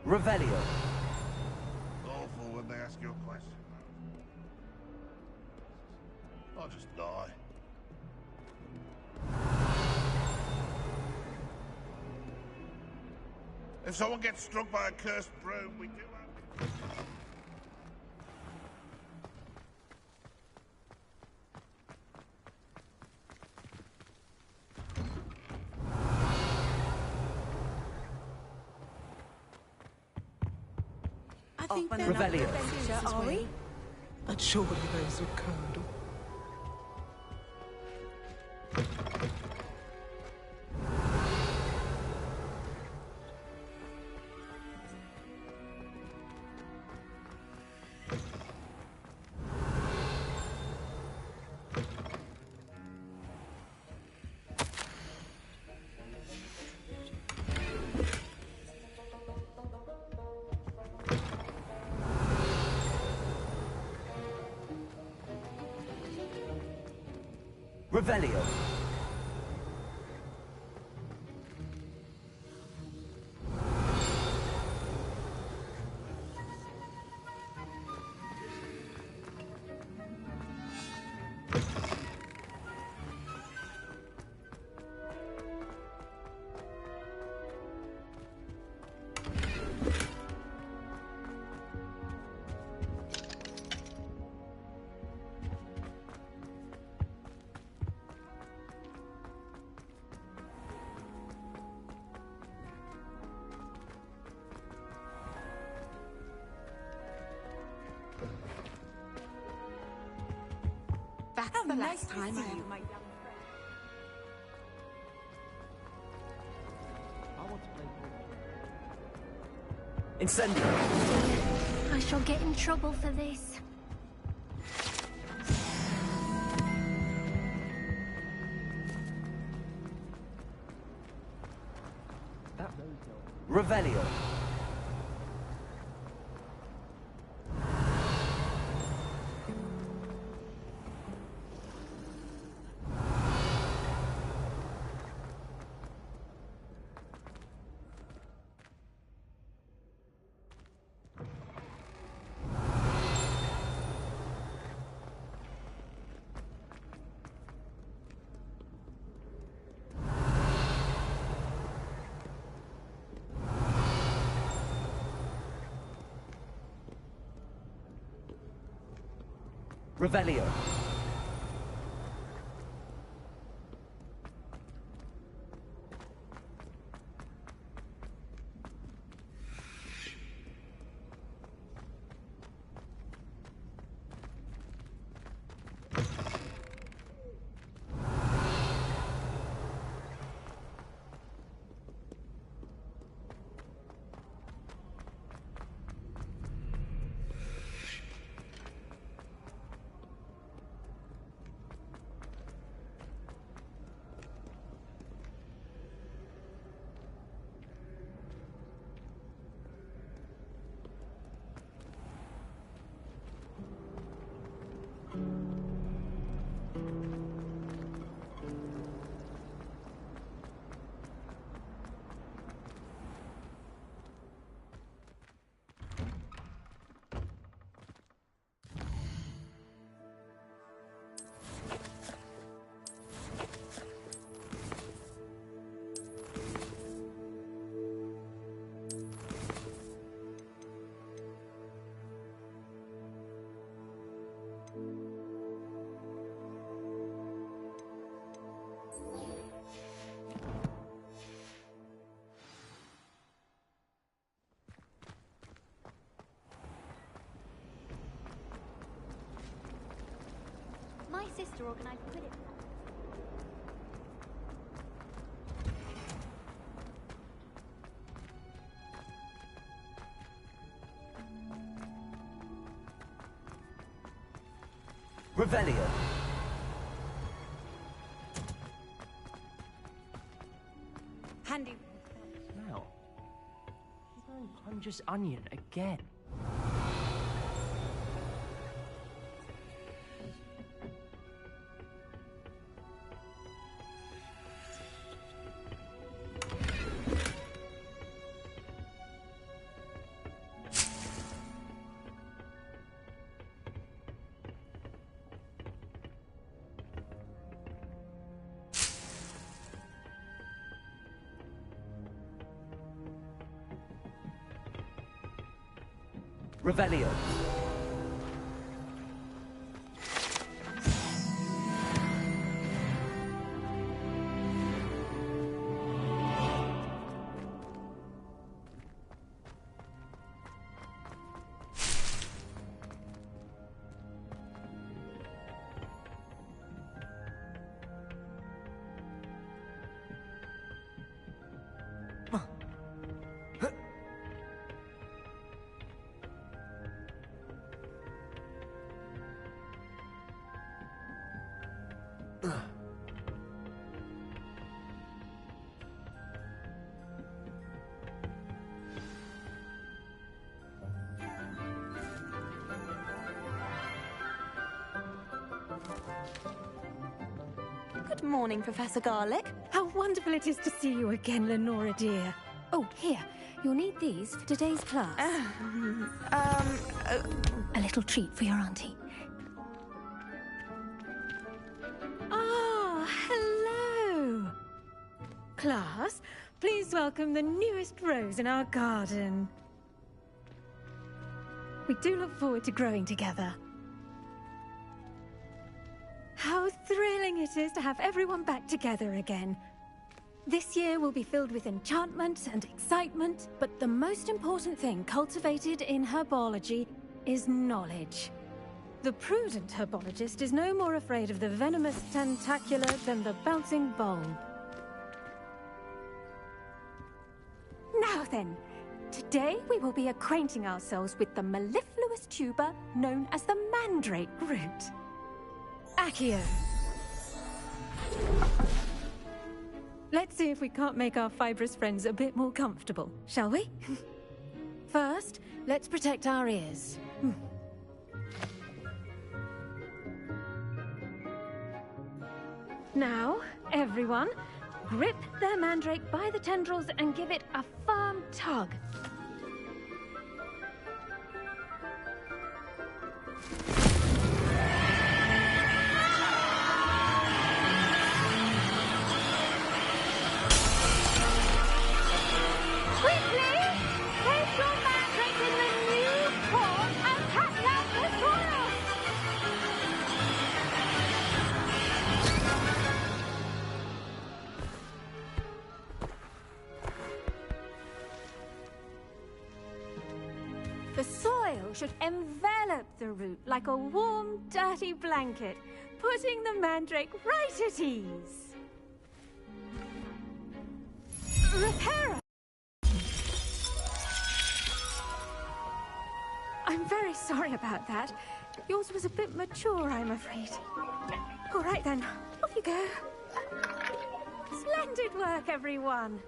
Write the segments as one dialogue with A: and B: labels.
A: Revelio.
B: Awful when they ask you a question. I'll just die. If someone gets struck by a cursed broom, we do have...
C: I think they're
A: Revelio.
C: not are we?
D: And surely those would curdle.
A: Revelio.
C: That's the last time I have my young
A: Incendio.
E: I shall get in trouble for this.
A: Revelio. Revelio.
E: My sister organized Quidditch.
A: Revelio.
C: handy.
F: Now, I'm just onion again.
A: Revelio.
C: Good morning, Professor Garlic.
E: How wonderful it is to see you again, Lenora dear. Oh, here. You'll need these for today's class. A little treat for your auntie. Ah, hello. Class, please welcome the newest rose in our garden. We do look forward to growing together. How thrilling it is to have everyone back together again. This year will be filled with enchantment and excitement, but the most important thing cultivated in herbology is knowledge. The prudent herbologist is no more afraid of the venomous tentacula than the bouncing bulb. Now then, today we will be acquainting ourselves with the mellifluous tuber known as the mandrake root. Accio. Let's see if we can't make our fibrous friends a bit more comfortable, shall we? First, let's protect our ears. Now, everyone, grip their mandrake by the tendrils and give it a firm tug. The soil should envelop the root like a warm, dirty blanket, putting the mandrake right at ease. Reparo! I'm very sorry about that. Yours was a bit mature, I'm afraid. All right then, off you go. Splendid work, everyone.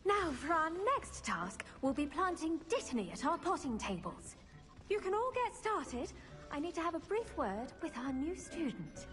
E: Now, for our next task, we'll be planting Dittany at our potting tables. You can all get started. I need to have a brief word with our new student.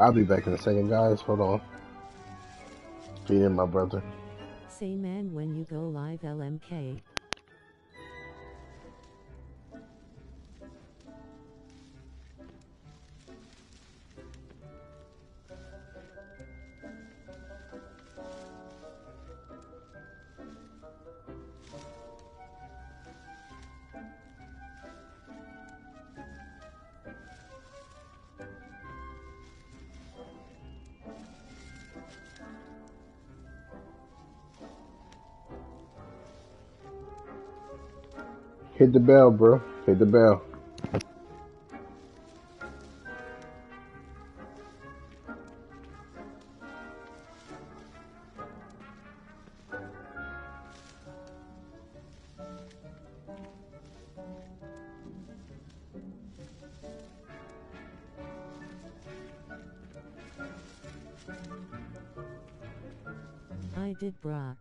G: I'll be back in a second, guys. Hold on. Feeding my brother.
H: Say man when you go live LMK.
G: Hit the bell, bro. Hit the bell.
H: I did, brah.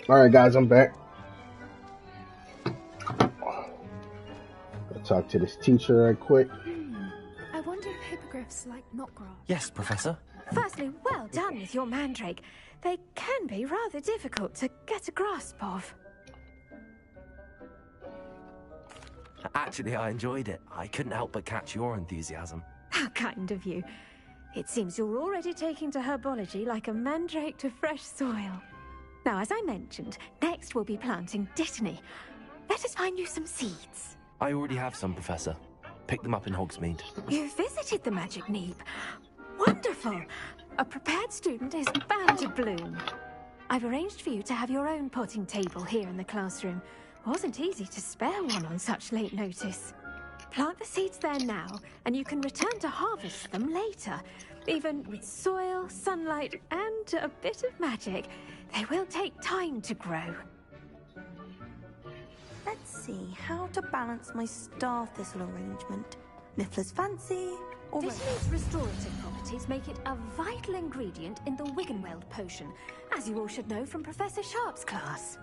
G: All right, guys, I'm back. Go talk to this teacher right quick.
E: I wonder if hippogriffs like knot grass.
A: Yes, Professor.
E: Firstly, well done with your mandrake. They can be rather difficult to get a grasp of.
A: Actually, I enjoyed it. I couldn't help but catch your enthusiasm.
E: How kind of you. It seems you're already taking to herbology like a mandrake to fresh soil. Now, as I mentioned, next we'll be planting dittany. Let us find you some seeds.
A: I already have some, Professor. Picked them up in Hogsmeade.
E: You visited the Magic Neep. Wonderful! A prepared student is bound to bloom. I've arranged for you to have your own potting table here in the classroom. Wasn't easy to spare one on such late notice. Plant the seeds there now, and you can return to harvest them later. Even with soil, sunlight, and a bit of magic, they will take time to grow.
C: Let's see how to balance my star thistle arrangement. Niffler's fancy, or
E: Dittany's restorative properties make it a vital ingredient in the Wiggenweld potion, as you all should know from Professor Sharp's class.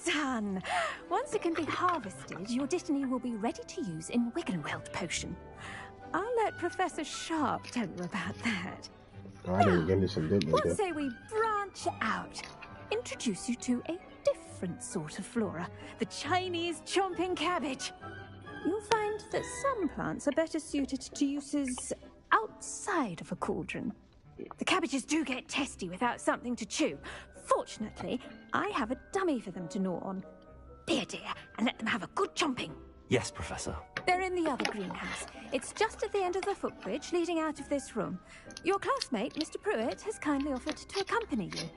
E: Done! Once it can be harvested, your dittany will be ready to use in Wiggenweld potion. I'll let Professor Sharp tell you about that.
G: Oh, I didn't give me some dittany.
E: What say we branch out? Introduce you to a different sort of flora, the Chinese chomping cabbage. You'll find that some plants are better suited to uses outside of a cauldron. The cabbages do get testy without something to chew. Fortunately, I have a dummy for them to gnaw on. Be a dear, and let them have a good chomping.
A: Yes, Professor.
E: They're in the other greenhouse. It's just at the end of the footbridge leading out of this room. Your classmate, Mr. Pruitt, has kindly offered to accompany you.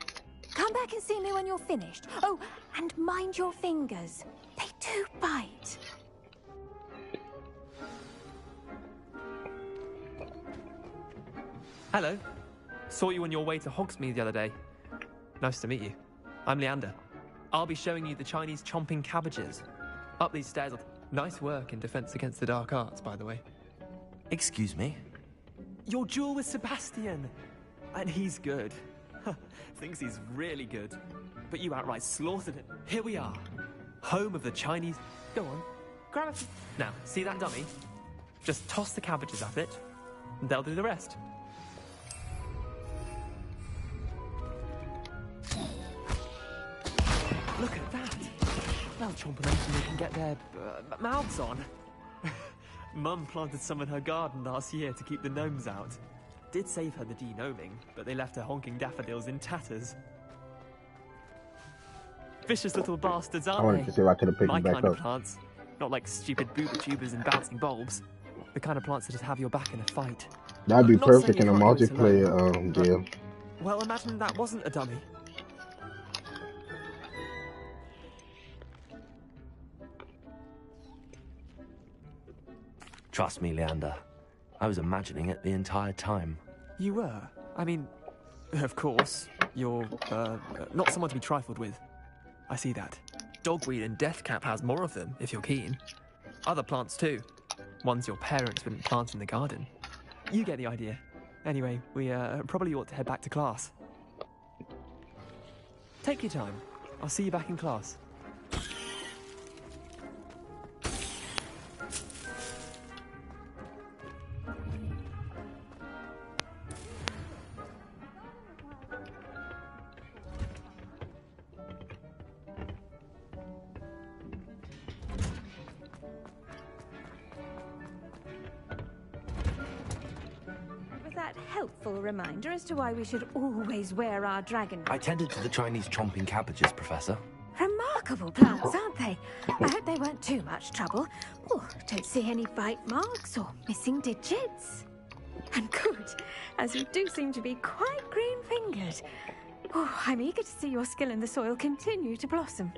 E: Come back and see me when you're finished. Oh, and mind your fingers. They do bite.
I: Hello. Saw you on your way to Hogsmeade the other day. Nice to meet you. I'm Leander. I'll be showing you the Chinese chomping cabbages. Up these stairs. Nice work in Defense Against the Dark Arts, by the way.
A: Excuse me?
I: Your duel with Sebastian. And he's good. Thinks he's really good. But you outright slaughtered him. Here we are. Home of the Chinese... Go on. Grab it. Now, see that dummy? Just toss the cabbages at it, and they'll do the rest. Look at that. They'll chomp them so they can get their mouths on. Mum planted some in her garden last year to keep the gnomes out. Did save her the de-gnoming, but they left her honking daffodils in tatters. Vicious little bastards, aren't they?
G: I wanted to see if I could have picked
I: My
G: them back
I: kind of
G: up.
I: plants. Not like stupid booba tubers and bouncing bulbs. The kind of plants that just have your back in a fight.
G: That'd be
I: Not saying
G: perfect
I: you
G: in a
I: can't do it
G: multiplayer deal.
I: Well, imagine that wasn't a dummy.
A: Trust me, Leander. I was imagining it the entire time.
I: You were? I mean, of course, you're, not someone to be trifled with. I see that. Dogweed and Deathcap has more of them, if you're keen. Other plants too. Ones your parents wouldn't plant in the garden. You get the idea. Anyway, we probably ought to head back to class. Take your time. I'll see you back in class.
E: Helpful reminder as to why we should always wear our dragon.
A: I tended to the Chinese chomping cabbages, Professor.
E: Remarkable plants, aren't they? I hope they weren't too much trouble. Oh, don't see any bite marks or missing digits. And good, as you do seem to be quite green-fingered. Oh, I'm eager to see your skill in the soil continue to blossom.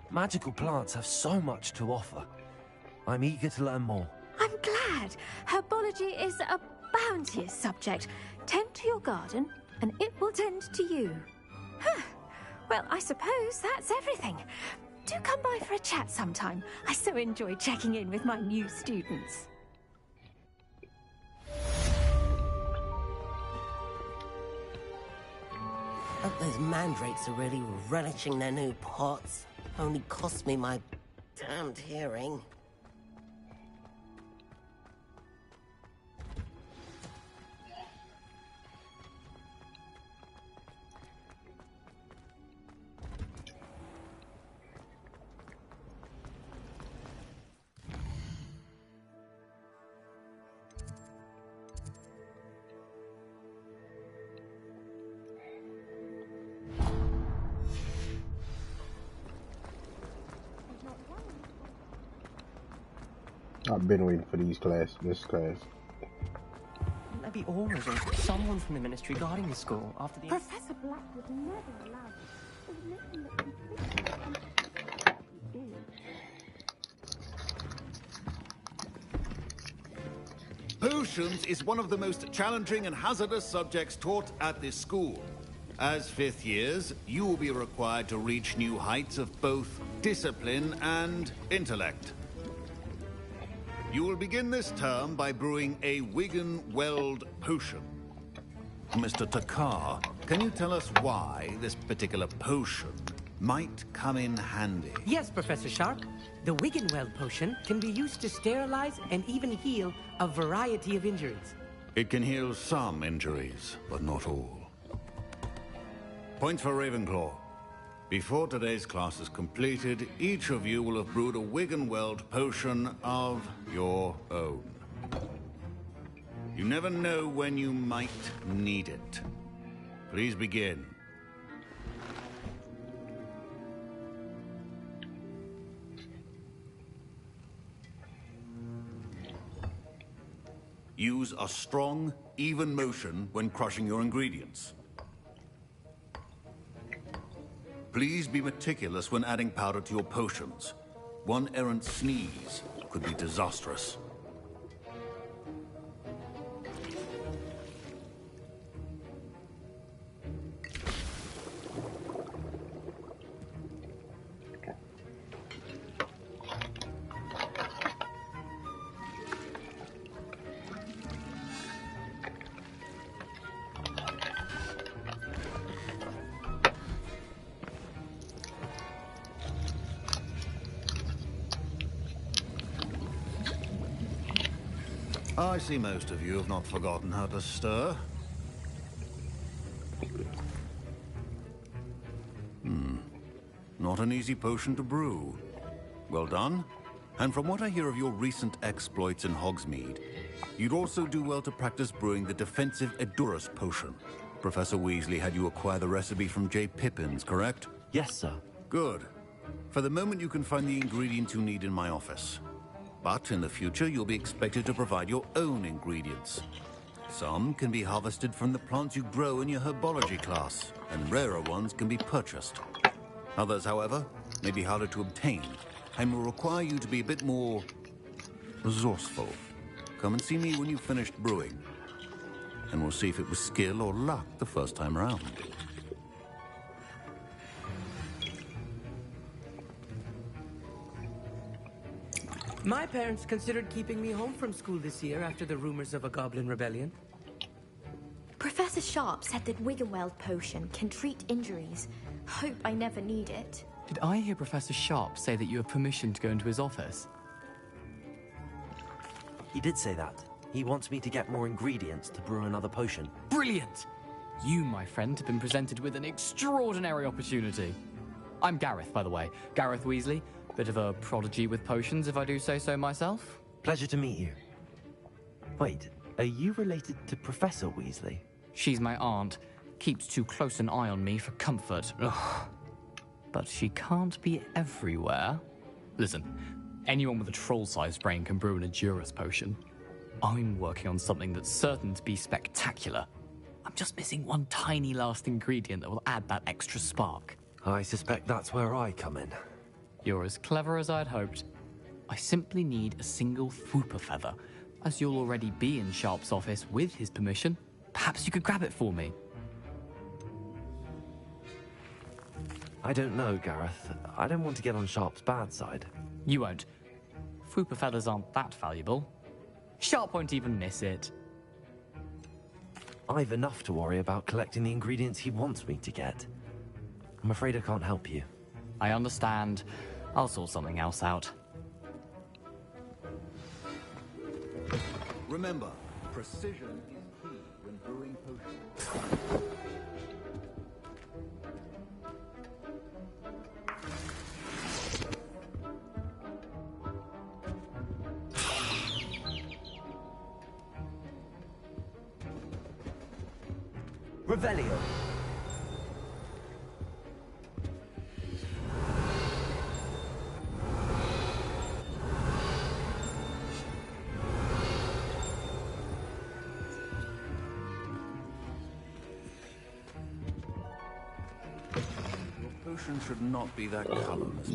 A: Magical plants have so much to offer. I'm eager to learn more.
E: I'm glad. Herbology is a bounteous subject. Tend to your garden, and it will tend to you. Huh. Well, I suppose that's everything. Do come by for a chat sometime. I so enjoy checking in with my new students.
J: Hope those mandrakes are really relishing their new pots. Only cost me my damned hearing.
G: I've been waiting for this class.
F: Wouldn't there be always someone from the ministry guarding the school after the...
C: Professor Black would never allow
K: Potions is one of the most challenging and hazardous subjects taught at this school. As fifth years, you will be required to reach new heights of both discipline and intellect. You will begin this term by brewing a Wigan-Weld potion. Mr. Takar, can you tell us why this particular potion might come in handy?
L: Yes, Professor Sharp. The Wigan-Weld potion can be used to sterilize and even heal a variety of injuries.
K: It can heal some injuries, but not all. Point for Ravenclaw. Before today's class is completed, each of you will have brewed a Wigan-Weld potion of your own. You never know when you might need it. Please begin. Use a strong, even motion when crushing your ingredients. Please be meticulous when adding powder to your potions. One errant sneeze could be disastrous. I see most of you have not forgotten how to stir. Not an easy potion to brew. Well done. And from what I hear of your recent exploits in Hogsmeade, you'd also do well to practice brewing the defensive Edurus potion. Professor Weasley had you acquire the recipe from J. Pippins, correct?
A: Yes, sir.
K: Good. For the moment, you can find the ingredients you need in my office. But in the future, you'll be expected to provide your own ingredients. Some can be harvested from the plants you grow in your herbology class, and rarer ones can be purchased. Others, however, may be harder to obtain, and will require you to be a bit more resourceful. Come and see me when you've finished brewing, and we'll see if it was skill or luck the first time around.
L: My parents considered keeping me home from school this year after the rumors of a goblin rebellion.
M: Professor Sharp said that Wiggenweld potion can treat injuries. Hope I never need it.
N: Did I hear Professor Sharp say that you have permission to go into his office?
A: He did say that. He wants me to get more ingredients to brew another potion.
N: Brilliant! You, my friend, have been presented with an extraordinary opportunity. I'm Gareth, by the way. Gareth Weasley. Bit of a prodigy with potions, if I do say so myself.
A: Pleasure to meet you. Wait, are you related to Professor Weasley?
N: She's my aunt. Keeps too close an eye on me for comfort. Ugh. But she can't be everywhere. Listen, anyone with a troll-sized brain can brew an Edurus potion. I'm working on something that's certain to be spectacular. I'm just missing one tiny last ingredient that will add that extra spark.
A: I suspect that's where I come in.
N: You're as clever as I'd hoped. I simply need a single Fwooper feather. As you'll already be in Sharp's office with his permission, perhaps you could grab it for me.
A: I don't know, Gareth. I don't want to get on Sharp's bad side.
N: You won't. Fwooper feathers aren't that valuable. Sharp won't even miss it.
A: I've enough to worry about collecting the ingredients he wants me to get. I'm afraid I can't help you.
N: I understand. I'll sort something else out.
K: Remember, precision is key when brewing potions.
A: Revelio.
K: Potions should not be that colorless.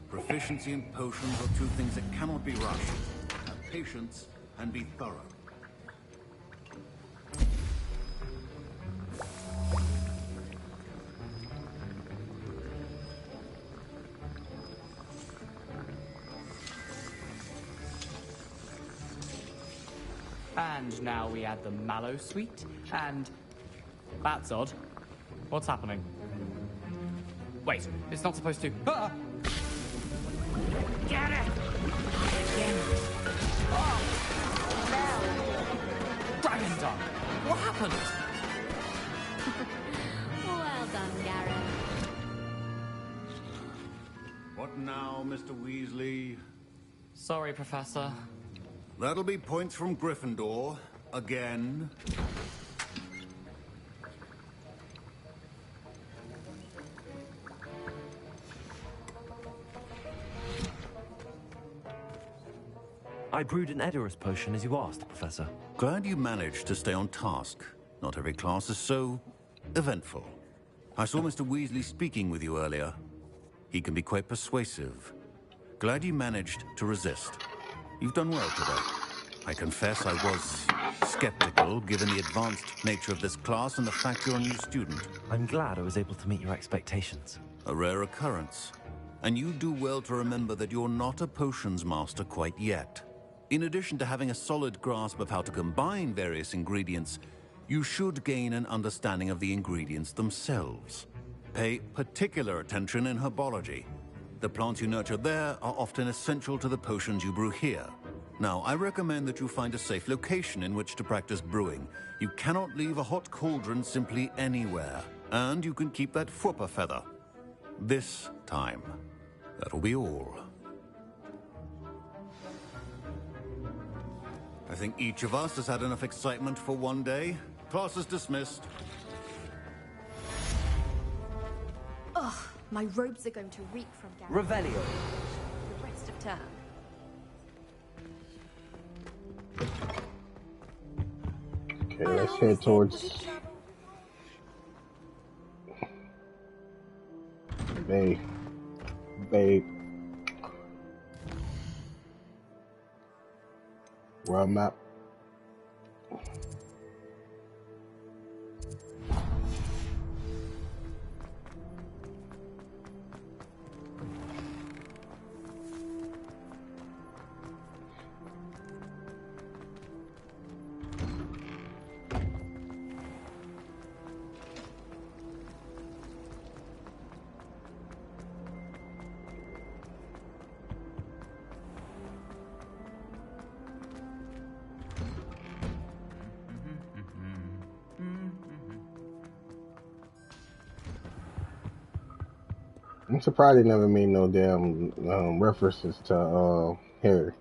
K: Proficiency in potions are two things that cannot be rushed. Have patience and be thorough.
N: And now we add the mallow sweet, and... That's odd. What's happening? Wait, it's not supposed to... Ah!
L: Get it!
N: Oh! Dragon tongue! What happened?
M: Well done, Gareth.
K: What now, Mr. Weasley?
N: Sorry, Professor.
K: That'll be points from Gryffindor. Again.
A: I brewed an Edurus potion as you asked, Professor.
K: Glad you managed to stay on task. Not every class is so eventful. I saw Mr. Weasley speaking with you earlier. He can be quite persuasive. Glad you managed to resist. You've done well today. I confess I was skeptical, given the advanced nature of this class and the fact you're a new student.
A: I'm glad I was able to meet your expectations.
K: A rare occurrence. And you do well to remember that you're not a potions master quite yet. In addition to having a solid grasp of how to combine various ingredients, you should gain an understanding of the ingredients themselves. Pay particular attention in herbology. The plants you nurture there are often essential to the potions you brew here. Now, I recommend that you find a safe location in which to practice brewing. You cannot leave a hot cauldron simply anywhere. And you can keep that whooper feather. This time. That'll be all. I think each of us has had enough excitement for one day. Class is dismissed.
M: Ugh, my robes are going to reek from gas.
J: Revelio.
M: The rest of term.
G: Okay, let's head towards Bay. World map. I'm surprised they never made no damn references to Harry.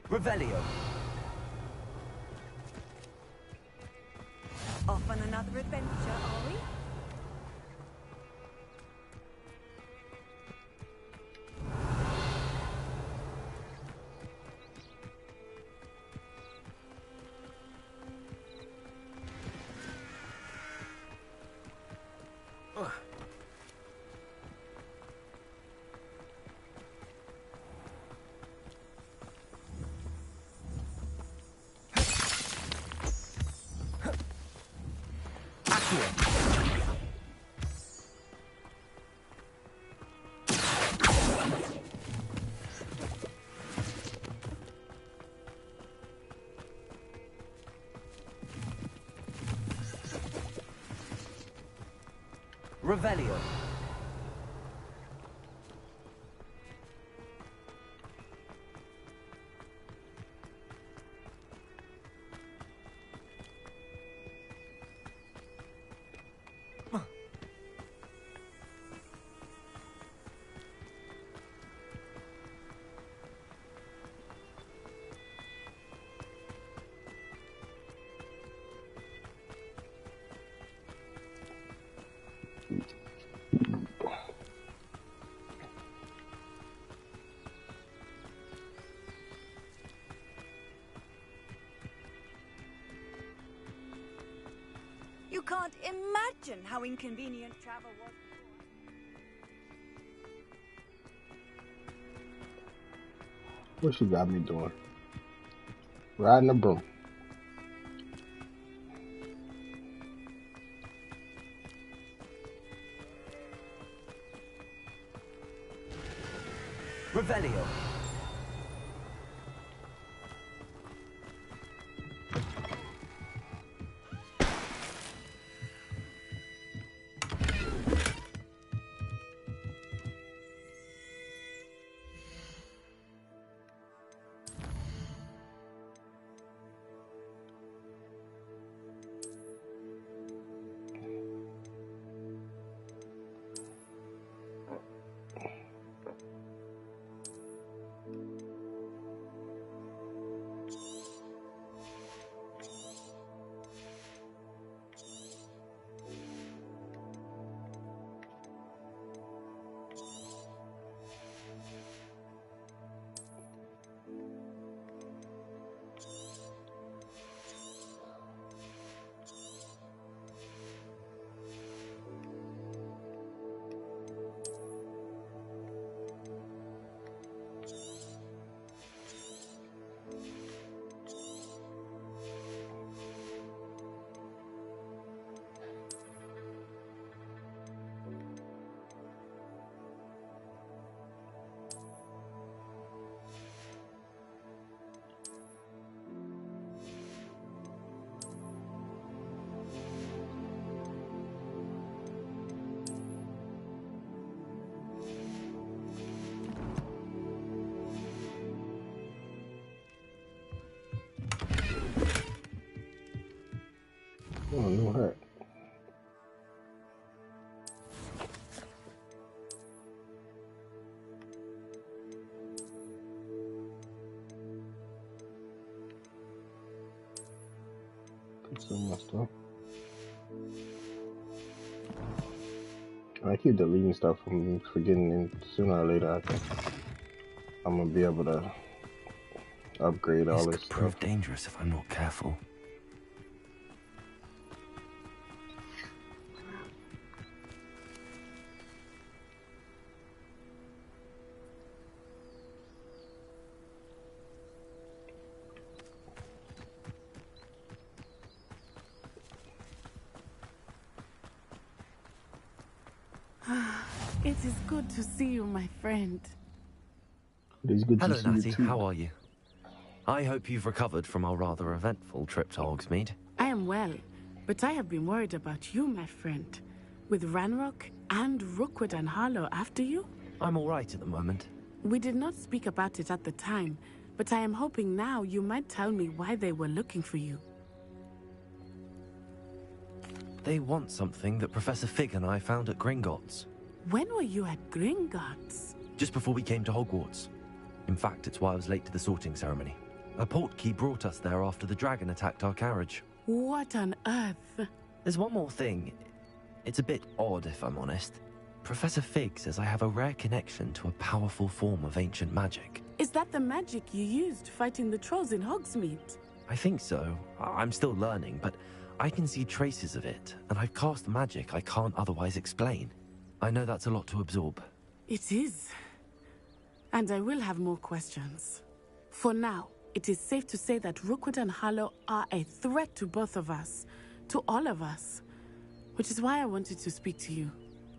J: Revelio.
O: Off on another adventure, are we?
J: Revelio.
O: You can't imagine how inconvenient travel was.
G: What she got me doing? Riding a broom.
J: Revelio.
G: Oh, no hurt. Some more stuff. I keep deleting stuff from forgetting, and sooner or later I'm gonna be able to upgrade all this
A: could prove dangerous if I'm not careful.
D: It is good to see you, my friend.
G: It is good
A: Hello,
G: to see
A: Natty.
G: you too.
A: How are you? I hope you've recovered from our rather eventful trip to Hogsmeade.
D: I am well, but I have been worried about you, my friend. With Ranrock and Rookwood and Harlow after you?
A: I'm all right at the moment.
D: We did not speak about it at the time, but I am hoping now you might tell me why they were looking for you.
A: They want something that Professor Fig and I found at Gringotts.
D: When were you at Gringotts?
A: Just before we came to Hogwarts. In fact, it's why I was late to the sorting ceremony. A portkey brought us there after the dragon attacked our carriage.
D: What on earth?
A: There's one more thing. It's a bit odd, if I'm honest. Professor Fig says I have a rare connection to a powerful form of ancient magic.
D: Is that the magic you used fighting the trolls in Hogsmeade?
A: I think so. I'm still learning, but I can see traces of it, and I've cast magic I can't otherwise explain. I know that's a lot to absorb.
D: It is. And I will have more questions. For now, it is safe to say that Rookwood and Harlow are a threat to both of us, to all of us. Which is why I wanted to speak to you.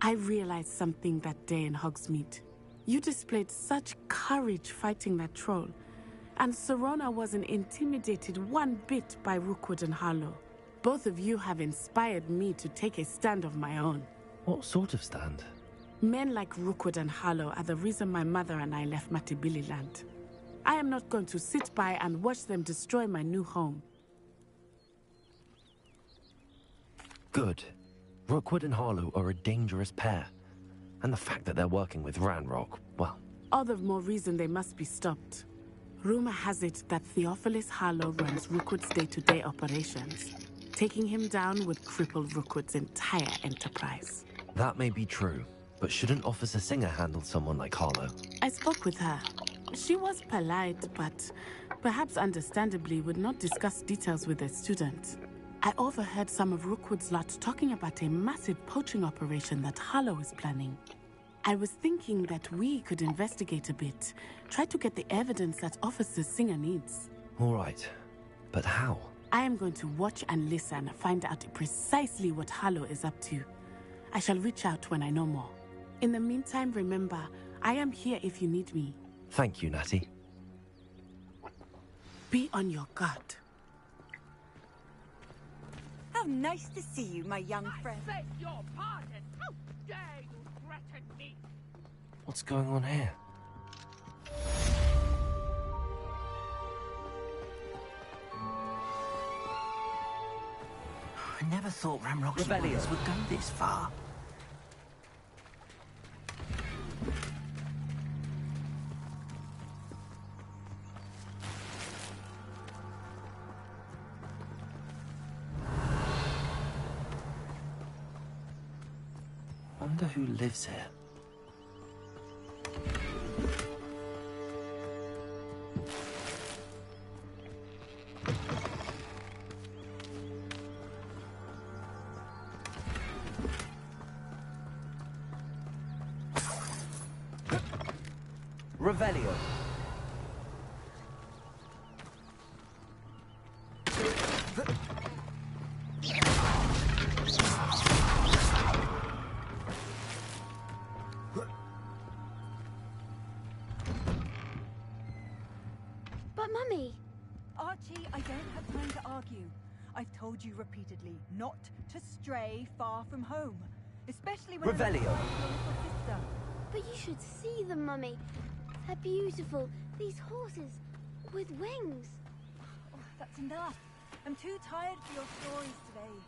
D: I realized something that day in Hogsmeade. You displayed such courage fighting that troll, and Serona wasn't intimidated one bit by Rookwood and Harlow. Both of you have inspired me to take a stand of my own.
A: What sort of stand?
D: Men like Rookwood and Harlow are the reason my mother and I left Matibili land. I am not going to sit by and watch them destroy my new home.
A: Good. Rookwood and Harlow are a dangerous pair. And the fact that they're working with Ranrock, well...
D: All the more reason they must be stopped. Rumor has it that Theophilus Harlow runs Rookwood's day-to-day operations. Taking him down would cripple Rookwood's entire enterprise.
A: That may be true, but shouldn't Officer Singer handle someone like Harlow?
D: I spoke with her. She was polite, but perhaps understandably would not discuss details with a student. I overheard some of Rookwood's lot talking about a massive poaching operation that Harlow is planning. I was thinking that we could investigate a bit, try to get the evidence that Officer Singer needs.
A: All right, but how?
D: I am going to watch and listen, find out precisely what Harlow is up to. I shall reach out when I know more. In the meantime, remember, I am here if you need me.
A: Thank you, Natty.
D: Be on your guard.
O: How nice to see you, my young friend.
P: I beg your pardon. How dare you threaten me?
A: What's going on here?
J: I never thought Ranrock's warriors would go this far.
A: Wonder who lives here. Revelio.
Q: But Mummy...
O: Archie, I don't have time to argue. I've told you repeatedly not to stray far from home. Especially when
A: Revelio.
O: I'm your little sister.
Q: But you should see them, Mummy. They're beautiful. These horses with wings.
O: Oh, that's enough. I'm too tired for your stories today.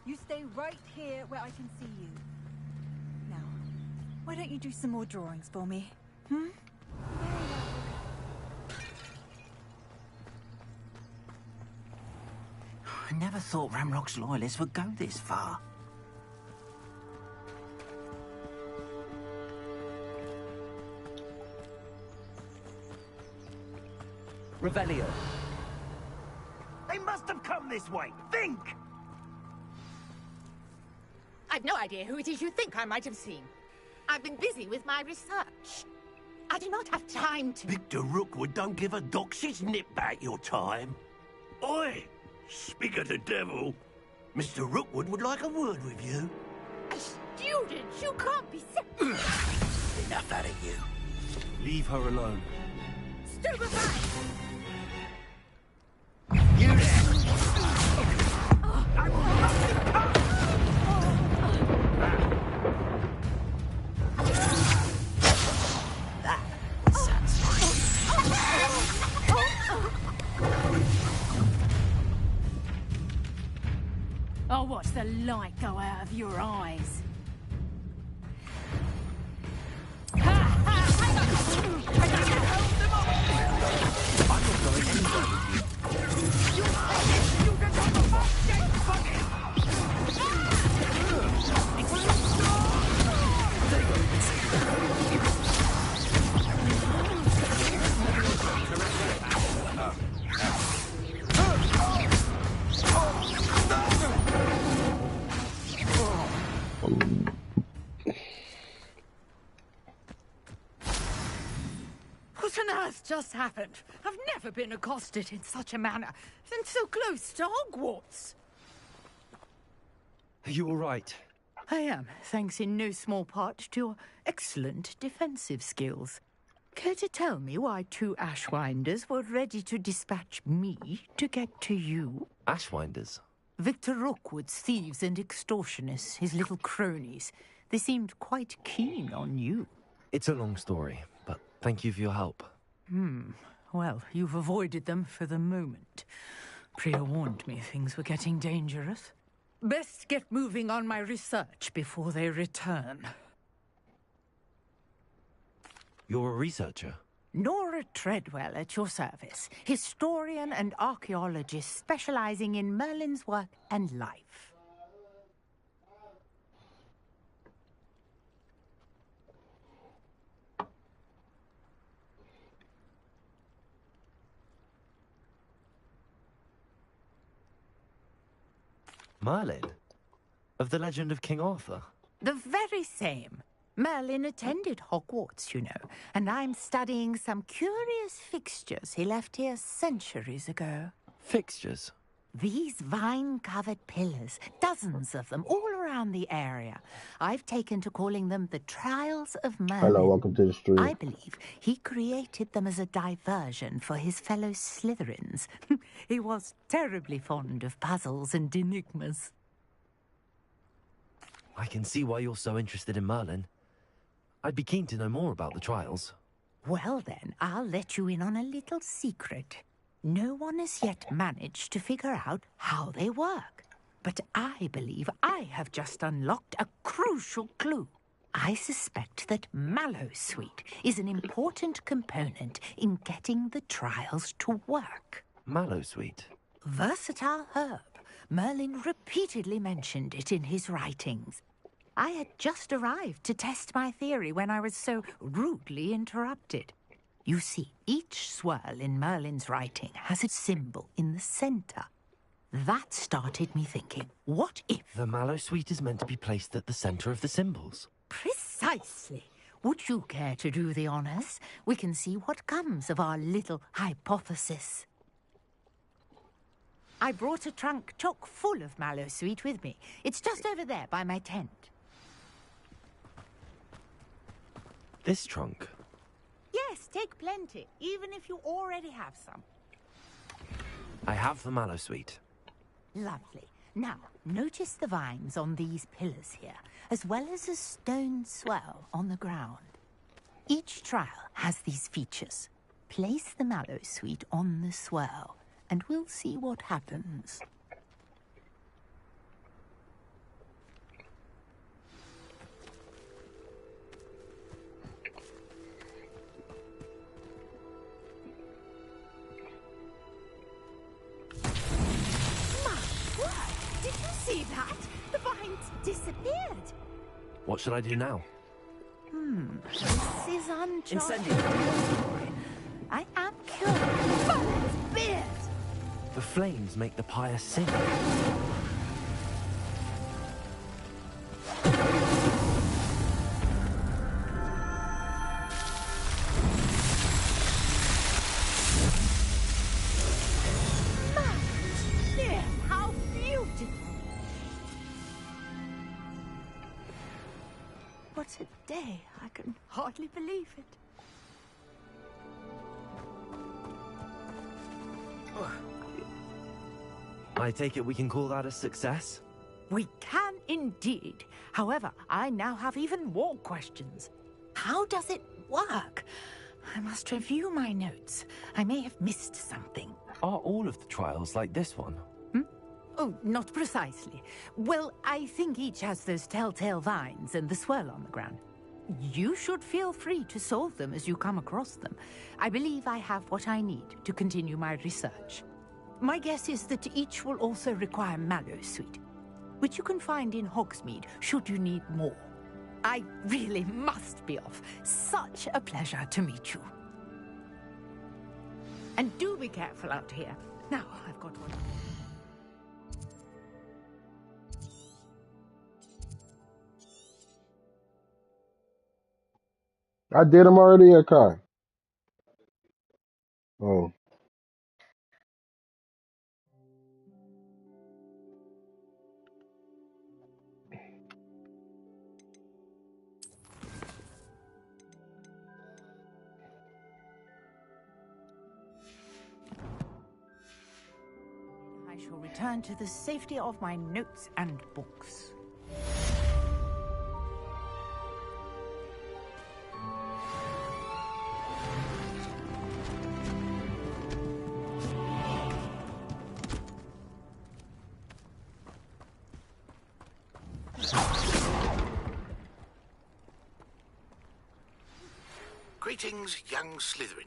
O: You stay right here where I can see you. Now, why don't you do some more drawings for me? Hmm?
R: I never thought Ramrock's loyalists would go this far.
S: Revelio. They must have come this way. Think!
P: I've no idea who it is you think I might have seen. I've been busy with my research. I do not have time to...
R: Victor Rookwood don't give a doxy's nip back your time. Oi! Speak of the devil. Mr. Rookwood would like a word with you.
P: A student? You can't be...
R: Enough out of you.
S: Leave her alone.
P: Stupefy!
R: You there!
E: I'll watch the light go out of your eyes.
P: What on earth just happened? I've never been accosted in such a manner, and so close to Hogwarts.
A: Are you all right?
P: I am, thanks in no small part to your excellent defensive skills. Care to tell me why two Ashwinders were ready to dispatch me to get to you?
A: Ashwinders?
P: Victor Rookwood's thieves and extortionists, his little cronies. They seemed quite keen on you.
A: It's a long story, but thank you for your help.
P: Well, you've avoided them for the moment. Priya warned me things were getting dangerous. Best get moving on my research before they return.
A: You're a researcher?
P: Nora Treadwell at your service. Historian and archaeologist specializing in Merlin's work and life.
A: Merlin? Of the legend of King Arthur?
P: The very same. Merlin attended Hogwarts, you know, and I'm studying some curious fixtures he left here centuries ago.
A: Fixtures?
P: These vine-covered pillars, dozens of them, all around the area. I've taken to calling them the Trials of Merlin.
G: Hello, welcome to the stream.
P: I believe he created them as a diversion for his fellow Slytherins. He was terribly fond of puzzles and enigmas.
A: I can see why you're so interested in Merlin. I'd be keen to know more about the trials.
P: Well then, I'll let you in on a little secret. No one has yet managed to figure out how they work. But I believe I have just unlocked a crucial clue. I suspect that Mallowsweet is an important component in getting the trials to work.
A: Mallowsweet?
P: Versatile herb. Merlin repeatedly mentioned it in his writings. I had just arrived to test my theory when I was so rudely interrupted. You see, each swirl in Merlin's writing has a symbol in the center. That started me thinking, what if...
A: The Mallowsweet is meant to be placed at the center of the symbols.
P: Precisely. Would you care to do the honors? We can see what comes of our little hypothesis. I brought a trunk chock full of Mallowsweet with me. It's just over there by my tent.
A: This trunk?
P: Yes, take plenty, even if you already have some.
A: I have the Mallowsweet.
P: Lovely. Now, notice the vines on these pillars here, as well as a stone swell on the ground. Each trial has these features. Place the Mallowsweet on the swell, and we'll see what happens. See that? The vines disappeared.
A: What should I do now?
P: This is uncharted.
N: Incendio.
P: I am curious. Burns beard!
A: The flames make the pyre sing.
P: Dear, how beautiful! What a day. I can hardly believe it.
A: I take it we can call that a success?
P: We can indeed. However, I now have even more questions. How does it work? I must review my notes. I may have missed something.
A: Are all of the trials like this one?
P: Oh, not precisely. Well, I think each has those telltale vines and the swirl on the ground. You should feel free to solve them as you come across them. I believe I have what I need to continue my research. My guess is that each will also require mallow sweet, which you can find in Hogsmeade should you need more. I really must be off. Such a pleasure to meet you. And do be careful out here. Now, I've got one.
G: I did them already, Kai. Oh.
P: I shall return to the safety of my notes and books.
R: Greetings, young Slytherin.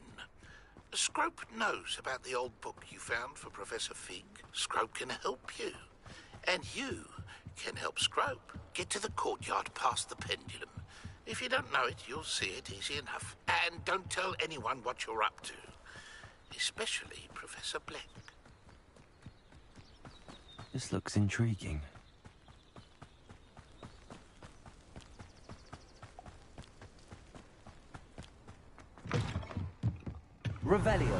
R: Scrope knows about the old book you found for Professor Fig. Scrope can help you. And you can help Scrope. Get to the courtyard past the pendulum. If you don't know it, you'll see it easy enough. And don't tell anyone what you're up to. Especially Professor Black.
A: This looks intriguing.
F: Revelio.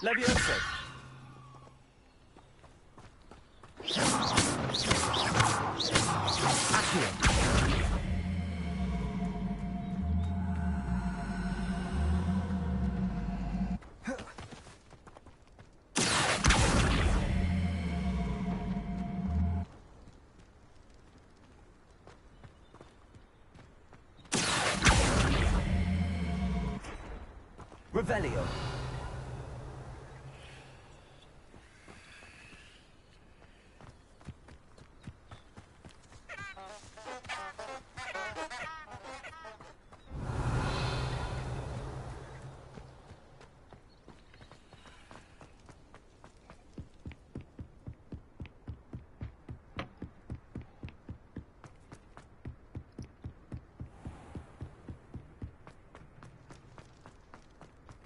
F: Levioso. Revelio.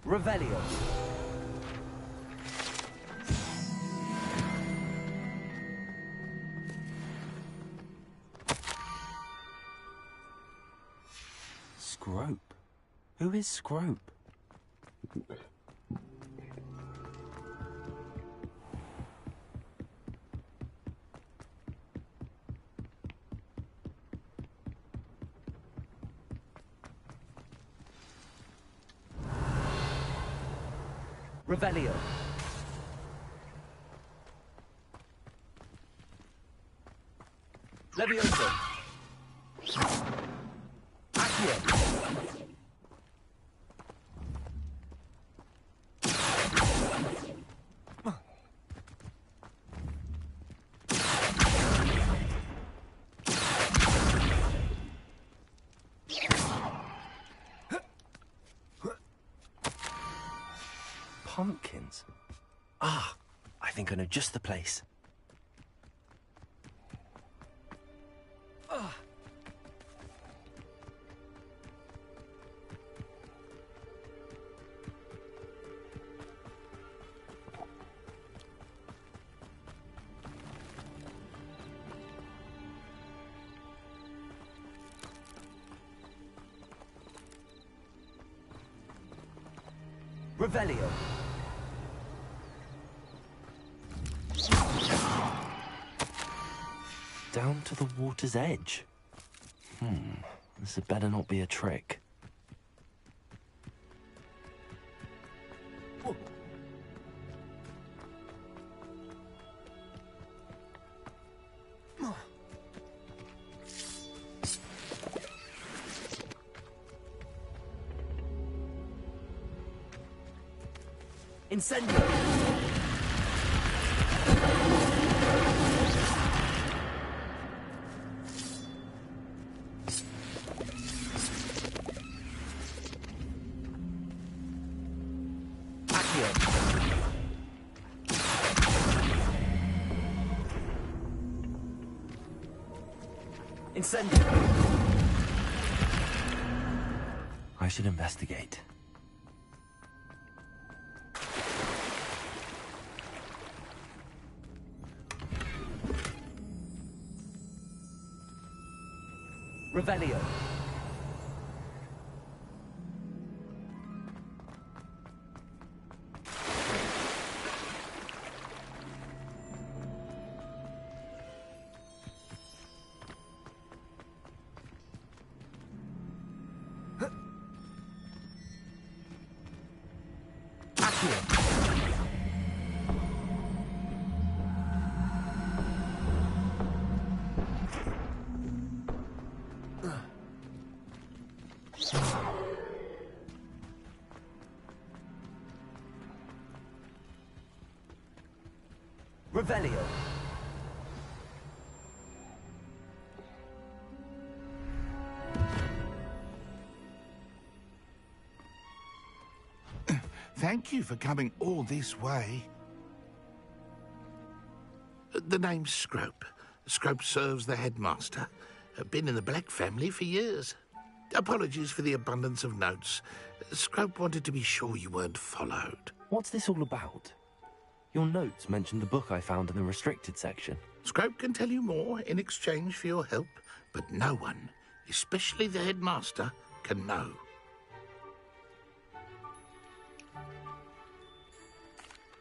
F: Revelio.
A: Scrope? Who is Scrope?
F: Revelio. Levioso. Accio.
A: Pumpkins? Ah, I think I know just the place.
F: Revelio.
A: Down to the water's edge. This had better not be a trick.
F: Incendio. Incendio.
A: I should investigate.
F: Revelio. Revelio.
R: Thank you for coming all this way. The name's Scrope. Scrope serves the headmaster. Been in the Black family for years. Apologies for the abundance of notes. Scrope wanted to be sure you weren't followed.
A: What's this all about? Your notes mentioned the book I found in the restricted section.
R: Scrope can tell you more in exchange for your help, but no one, especially the headmaster, can know.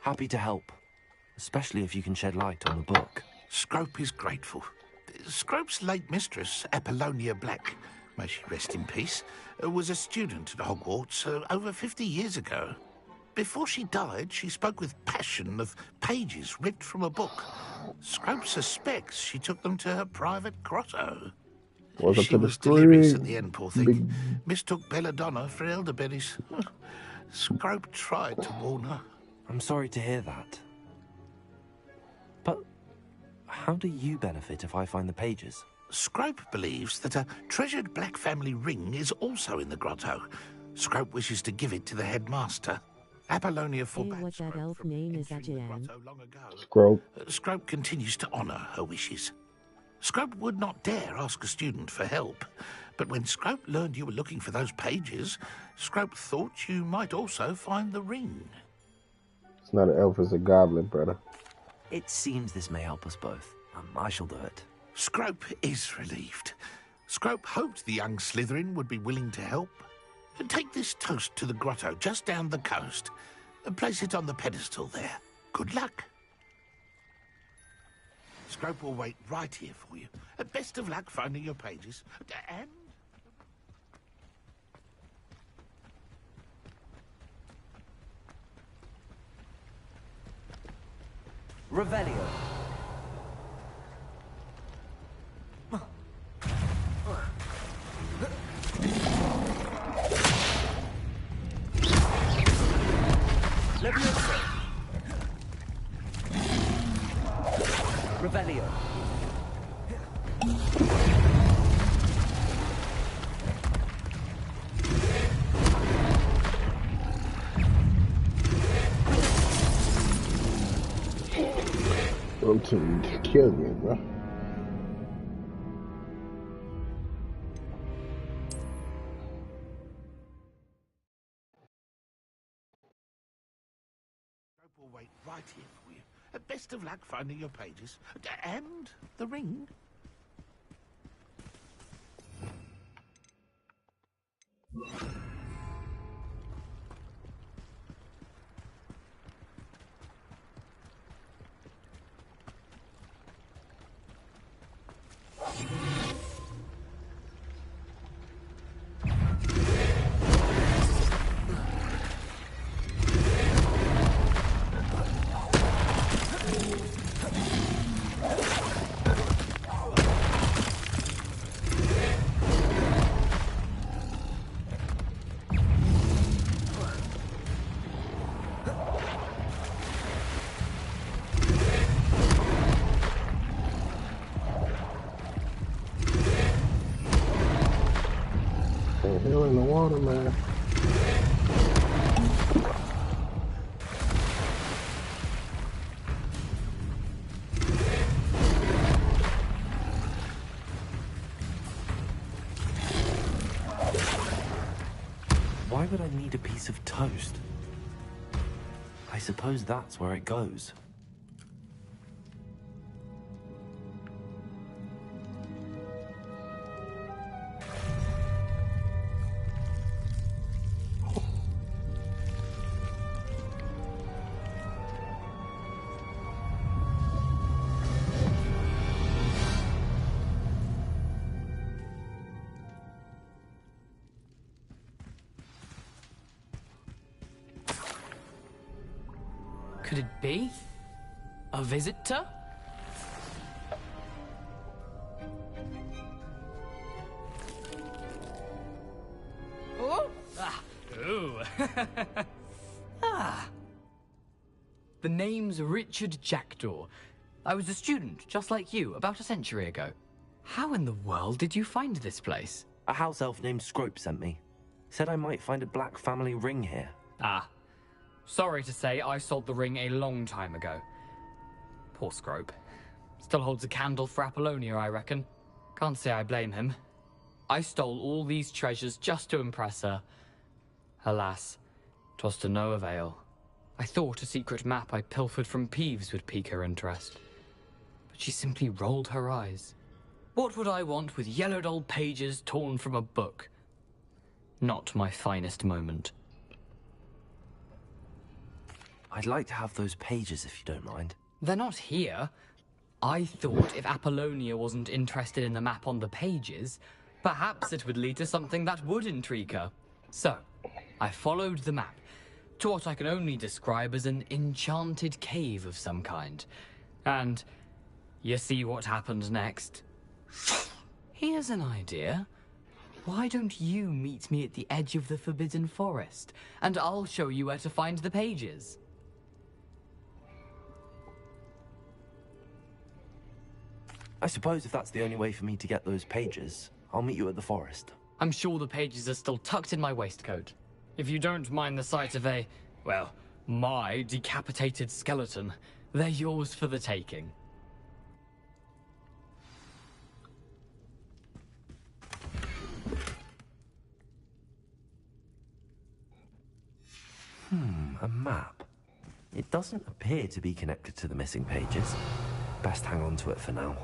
A: Happy to help, especially if you can shed light on the book.
R: Scrope is grateful. Scrope's late mistress, Apollonia Black, may she rest in peace, was a student at Hogwarts over 50 years ago. Before she died, she spoke with passion of pages ripped from a book. Scrope suspects she took them to her private grotto. She was delirious at the end, poor thing. Mistook belladonna for elderberries. Scrope tried to warn her.
A: I'm sorry to hear that. But how do you benefit if I find the pages?
R: Scrope believes that a treasured Black family ring is also in the grotto. Scrope wishes to give it to the headmaster. Apollonia forbade
H: what that elf name is again?
G: Scrope.
R: Scrope continues to honour her wishes. Scrope would not dare ask a student for help, but when Scrope learned you were looking for those pages, Scrope thought you might also find the ring.
G: It's not an elf, it's a goblin, brother.
A: It seems this may help us both. I shall do it.
R: Scrope is relieved. Scrope hoped the young Slytherin would be willing to help. Take this toast to the grotto just down the coast and place it on the pedestal there. Good luck. Scrope will wait right here for you. Best of luck finding your pages. And...
F: Revelio. Leviosa. Revelio.
G: I'm telling you to kill me, bro.
R: We'll wait right here for you. Best of luck finding your pages. And the ring.
G: Hell in the water, man.
A: Why would I need a piece of toast? I suppose that's where it goes.
N: Could it be? A visitor? Oh! Ah. Ooh. Ah. The name's Richard Jackdaw. I was a student, just like you, about a century ago. How in the world did you find this place?
A: A house elf named Scrope sent me. Said I might find a black family ring here.
N: Ah. Sorry to say, I sold the ring a long time ago. Poor Scrope. Still holds a candle for Apollonia, I reckon. Can't say I blame him. I stole all these treasures just to impress her. Alas, 'twas to no avail. I thought a secret map I pilfered from Peeves would pique her interest. But she simply rolled her eyes. What would I want with yellowed old pages torn from a book? Not my finest moment.
A: I'd like to have those pages if you don't mind.
N: They're not here. I thought if Apollonia wasn't interested in the map on the pages, perhaps it would lead to something that would intrigue her. So, I followed the map to what I can only describe as an enchanted cave of some kind. And you see what happened next? Here's an idea. Why don't you meet me at the edge of the Forbidden Forest, and I'll show you where to find the pages.
A: I suppose if that's the only way for me to get those pages, I'll meet you at the forest.
N: I'm sure the pages are still tucked in my waistcoat. If you don't mind the sight of a, well, my decapitated skeleton, they're yours for the taking.
A: A map. It doesn't appear to be connected to the missing pages. Best hang on to it for now.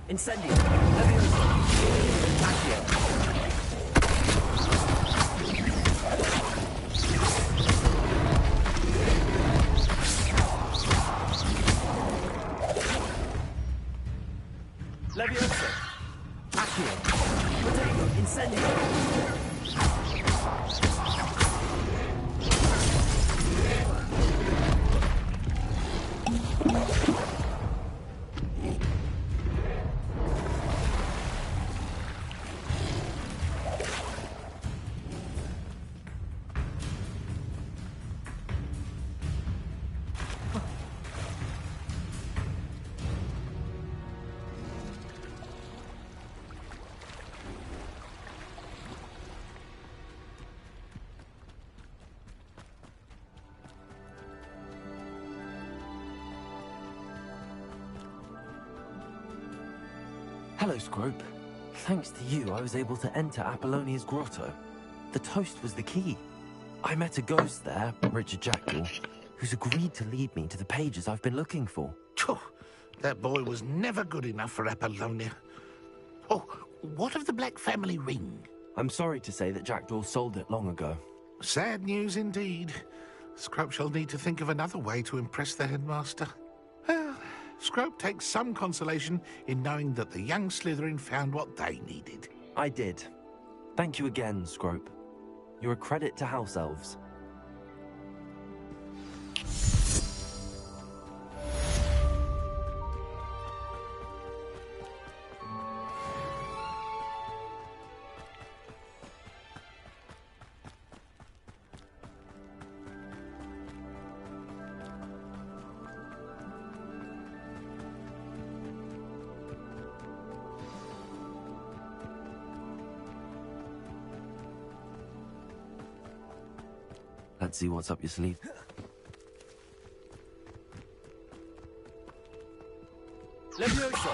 S: Incendio. Levioso. Accio. Levioso. Accio. Protego. Incendio.
A: Hello, Scrope. Thanks to you, I was able to enter Apollonia's grotto. The toast was the key. I met a ghost there, Richard Jackdaw, who's agreed to lead me to the pages I've been looking for.
R: That boy was never good enough for Apollonia. Oh, what of the Black family ring?
A: I'm sorry to say that Jackdaw sold it long ago.
R: Sad news indeed. Scrope shall need to think of another way to impress the headmaster. Well, Scrope takes some consolation in knowing that the young Slytherin found what they needed.
A: I did. Thank you again, Scrope. You're a credit to House Elves. Let's see what's up your sleeve.
S: Levioso.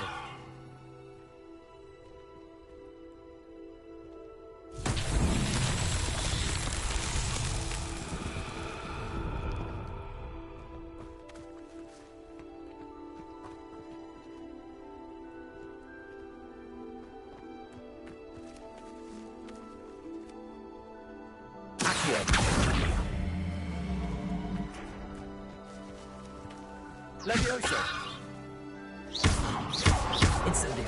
S: Levioso. Incendio.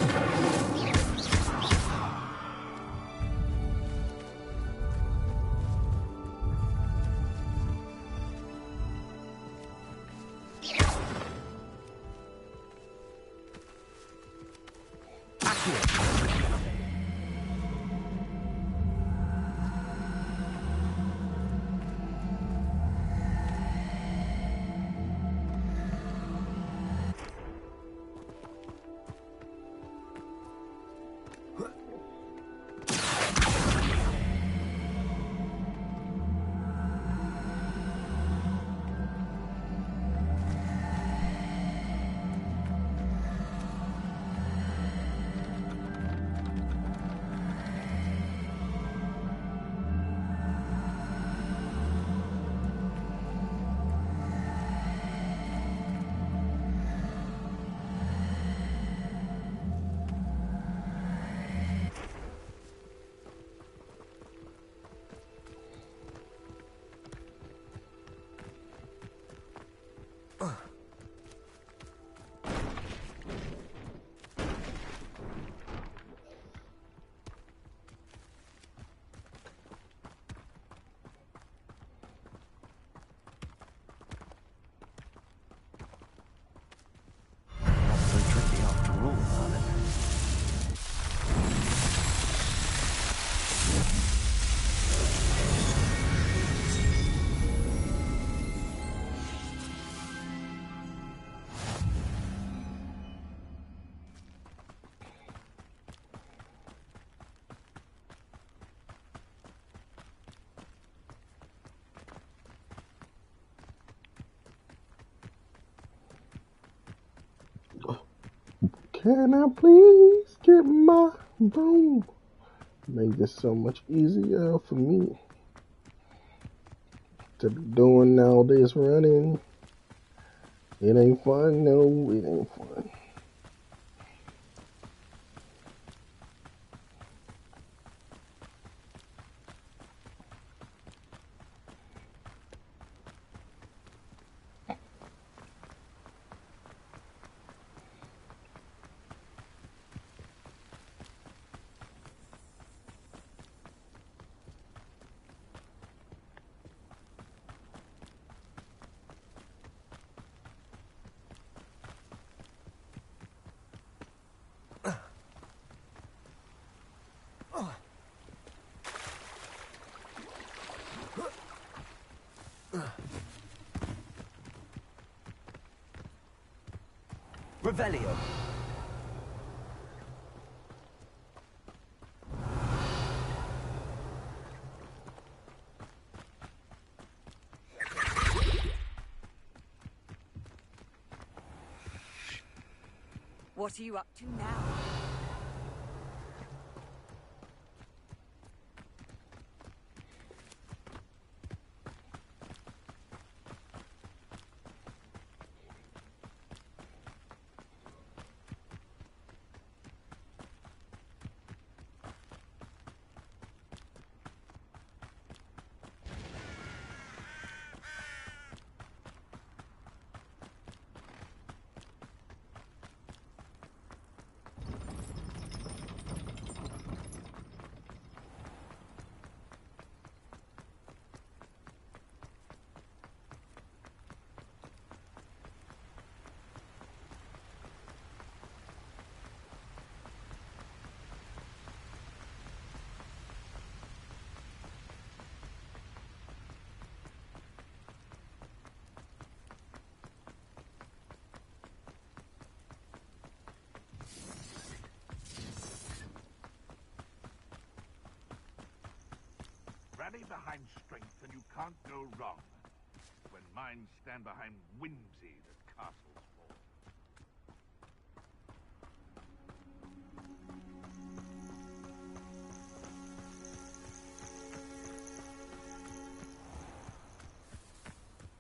G: Can I please get my broom? Make this so much easier for me to be doing all this running. It ain't fun, no, it ain't fun.
A: Revelio.
O: What are you up to now?
B: Rally behind strength and you can't go wrong. When minds stand behind whimsy, the castles fall.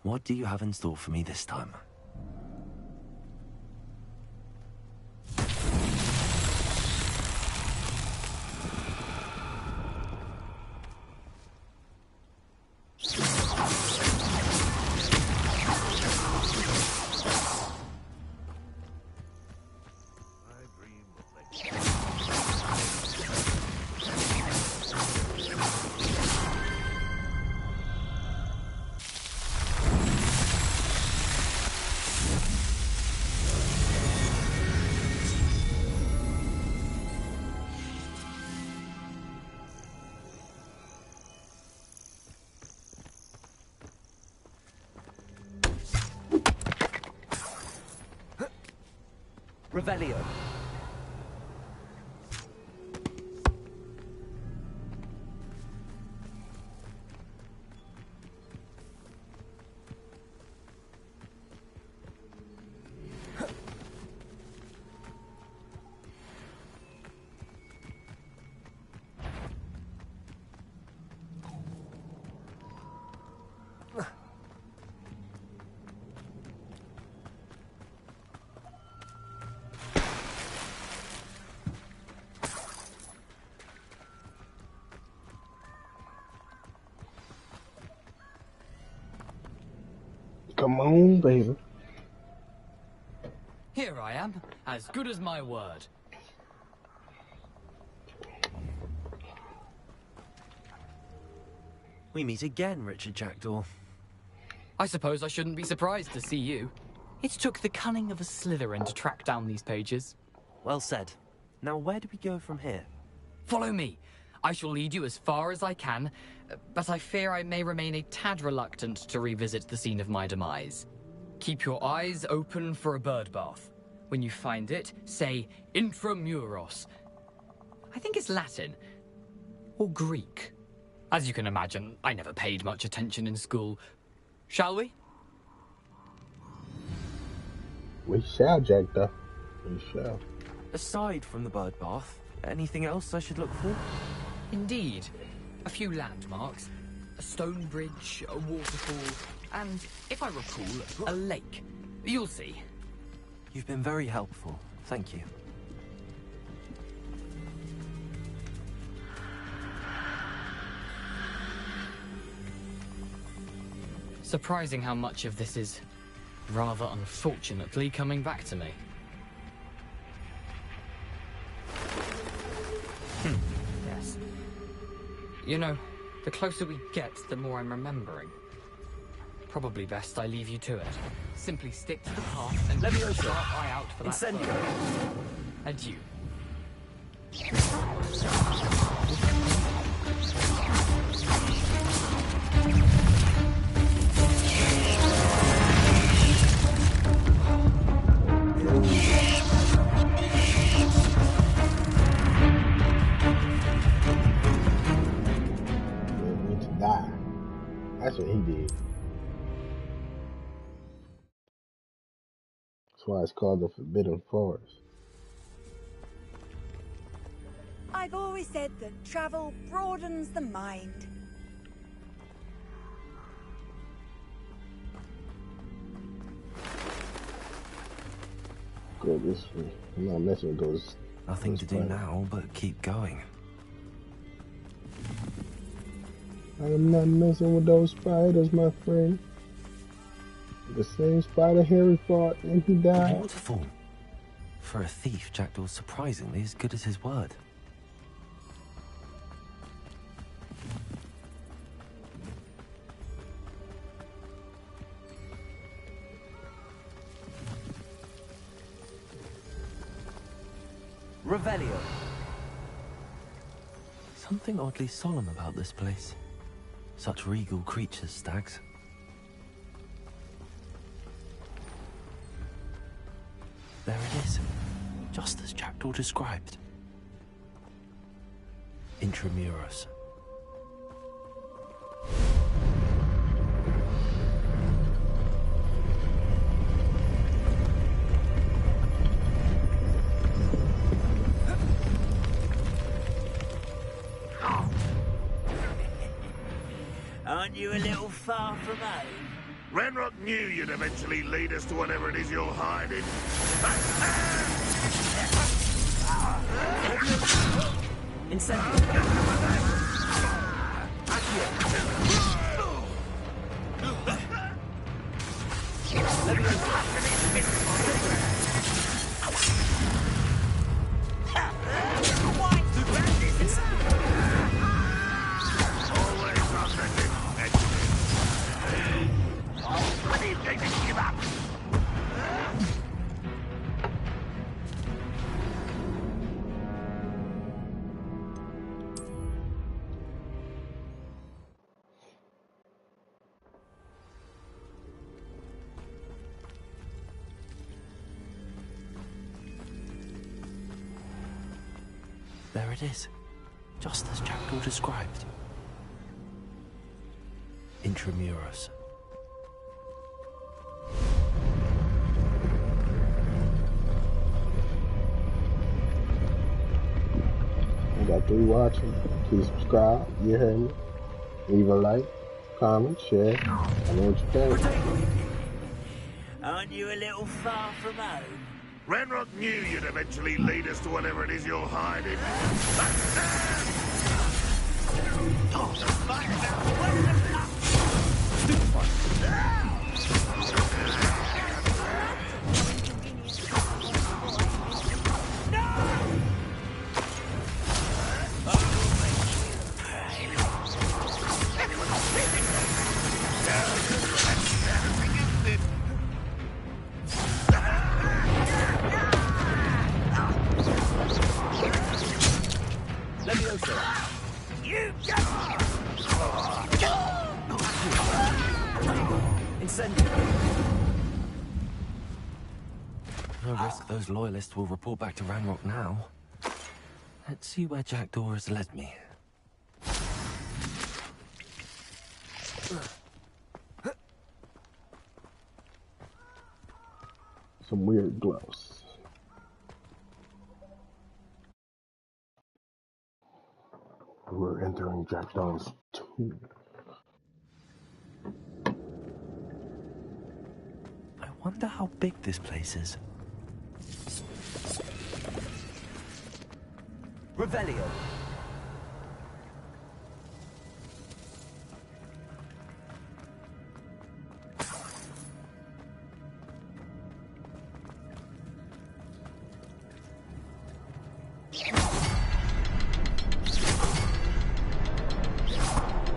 A: What do you have in store for me this time?
F: Revelio.
G: Come on, baby.
N: Here I am, as good as my word.
A: We meet again, Richard Jackdaw.
N: I suppose I shouldn't be surprised to see you. It took the cunning of a Slytherin to track down these pages.
A: Well said. Now where do we go from here?
N: Follow me. I shall lead you as far as I can, but I fear I may remain a tad reluctant to revisit the scene of my demise. Keep your eyes open for a bird bath. When you find it, say intramuros. I think it's Latin. Or Greek. As you can imagine, I never paid much attention in school. Shall we?
G: We shall, Jackdaw. We shall.
A: Aside from the bird bath, anything else I should look for?
N: Indeed. A few landmarks. A stone bridge, a waterfall, and, if I recall, a lake. You'll see.
A: You've been very helpful. Thank you.
N: Surprising how much of this is, rather unfortunately, coming back to me. Yes. You know, the closer we get, the more I'm remembering. Probably best I leave you to it. Simply stick to the path and keep a sharp eye out for that bird. Adieu.
G: Need to die. That's what he did. That's why it's called the Forbidden Forest.
O: I've always said that travel broadens the mind.
G: Good, this I'm not messing with those.
A: Nothing to do now but keep going.
G: I am not messing with those spiders, my friend. The same spider Harry fought and he died.
A: Waterfall. For a thief, Jackdaw's surprisingly as good as his word. Revelio. Something oddly solemn about this place. Such regal creatures, stags. There it is, just as Jackdaw described. Intramuros.
S: Aren't you a little far from home?
B: Ranrock knew you'd eventually lead us to whatever it is you're hiding.
A: There it is, just as Jackdaw described. Intramuros.
G: I got 3 watching. Please subscribe. You heard me. Leave a like, comment, share. I know what you think.
S: Aren't you a little far from home?
B: Ranrock knew you'd eventually lead us to whatever it is you're hiding.
A: No risk those loyalists will report back to Ranrock now. Let's see where Jackdaw has led me.
G: Some weird gloves. We're entering Jackdaw's tomb.
A: Wonder how big this place is.
S: Revelio.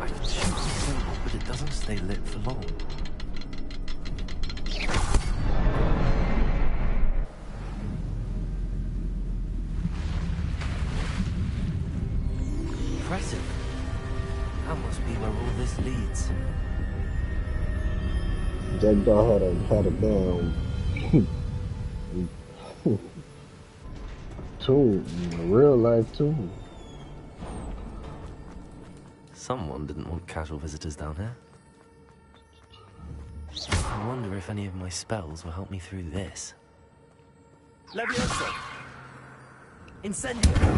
A: I can shoot the symbol, but it doesn't stay lit for long. Impressive. That must be where all this leads.
G: Jackdaw had a damn tomb, a real life tomb.
A: Someone didn't want casual visitors down here. I wonder if any of my spells will help me through this.
S: Levioso. Incendio.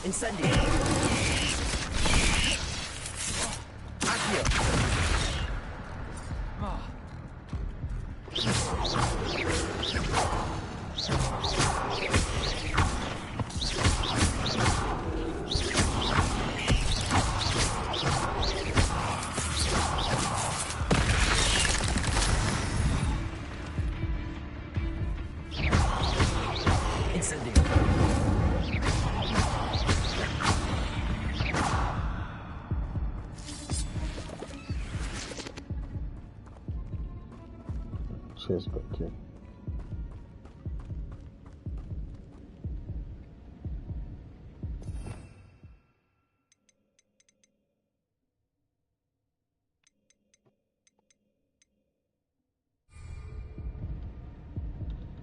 S: Incendio. Accio.
G: Chest back here.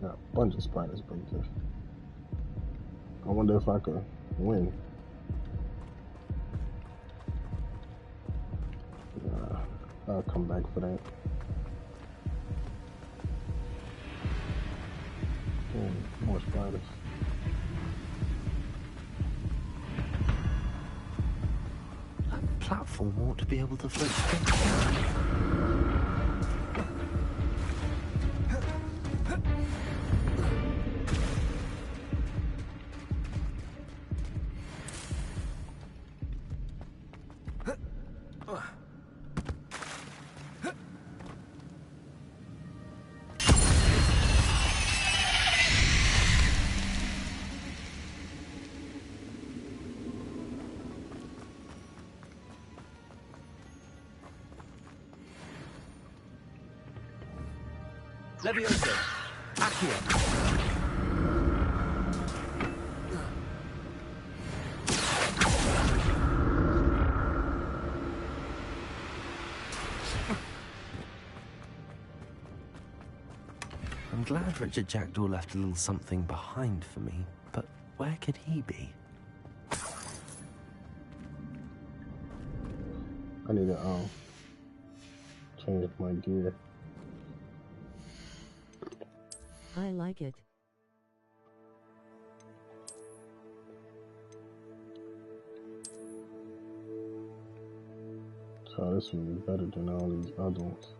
G: Got a bunch of spiders back there. I wonder if I could win. I'll come back for that. More spiders.
A: That platform ought to be able to float straight.
S: Levioso. Accio.
A: I'm glad Richard Jackdaw left a little something behind for me, but where could he be?
G: I need to change my gear.
H: I like it.
G: So this one is better than all these other ones.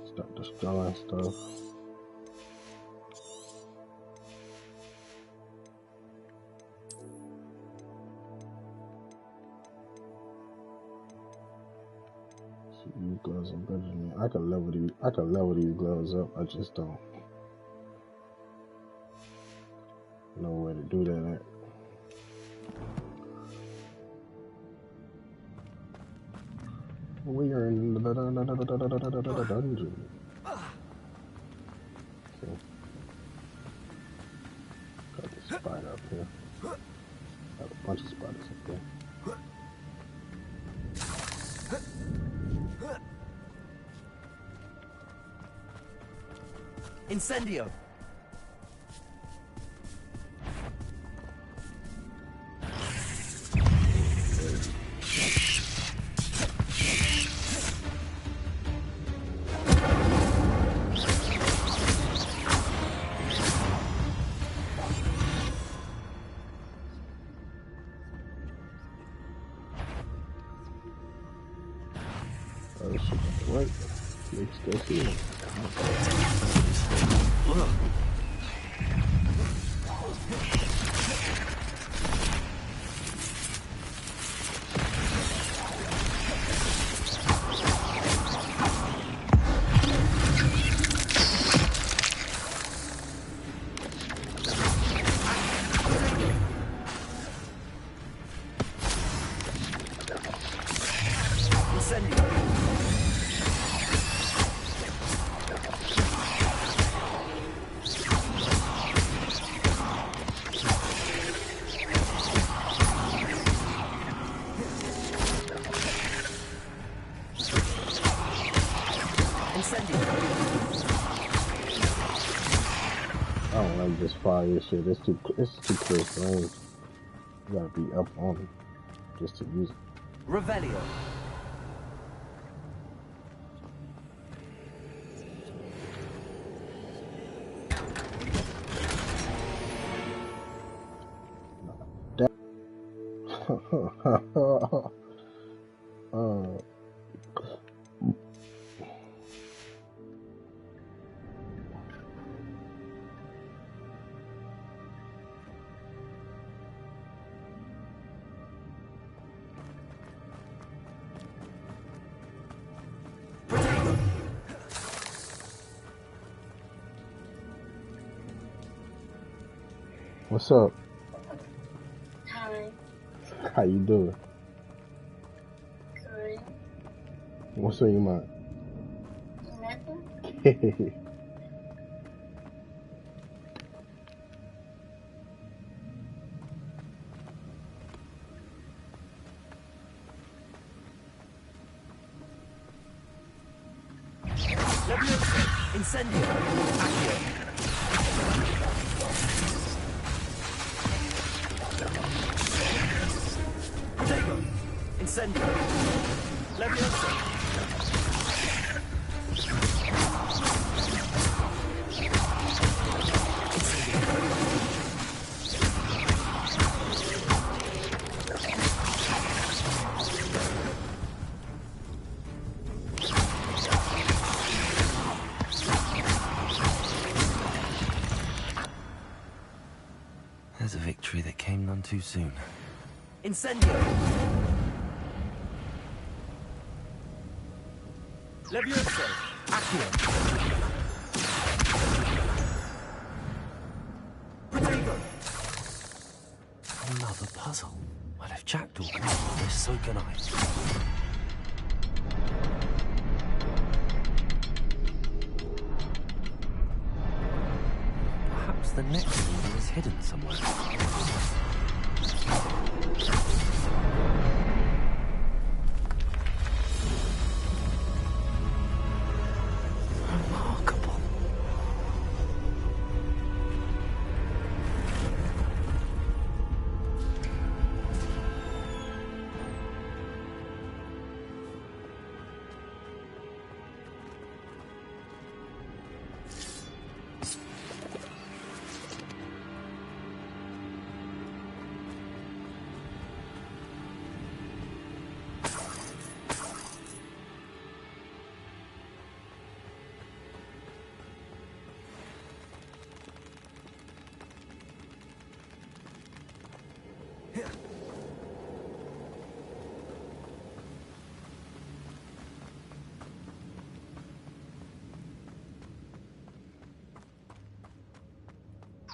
G: Stop destroying stuff. These gloves are better than me. I can level these gloves up. I just don't know where to do that at. We are in the dungeon. Okay. Got this spider up here. Got a bunch of spiders up there.
S: Incendio!
G: Oh shit, what? You still see him? I don't like this fire shit. It's too close range. You gotta be up on it just to use it.
S: Revelio.
G: What's up?
T: Hi.
G: How you doing?
T: Good.
G: What's on your mind?
T: Nothing.
S: Incendio. Accio. Protego. Incendio. Levioso.
A: There's a victory that came none too soon.
S: Incendio. Levioso. Accio. Protego.
A: Another puzzle. Well, if Jackdaw can solve this, so can I. Perhaps the next one is hidden somewhere. Remarkable.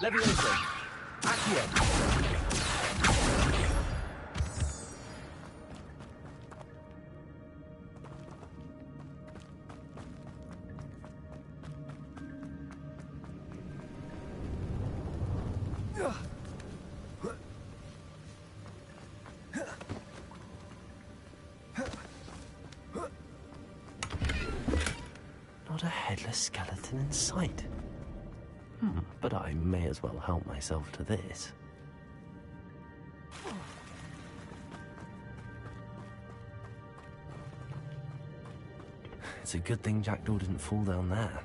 S: Levioso. Accio.
A: Not a headless skeleton in sight. But I may as well help myself to this. It's a good thing Jackdaw didn't fall down there.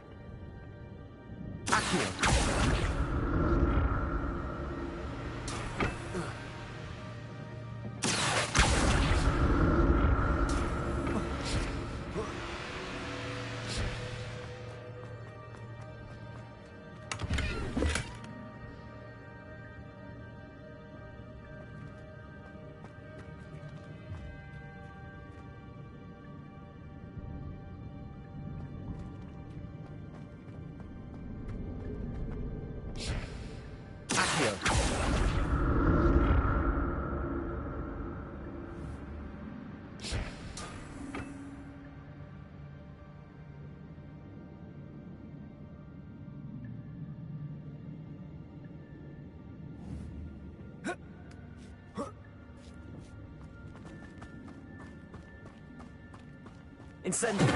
S: Incendio!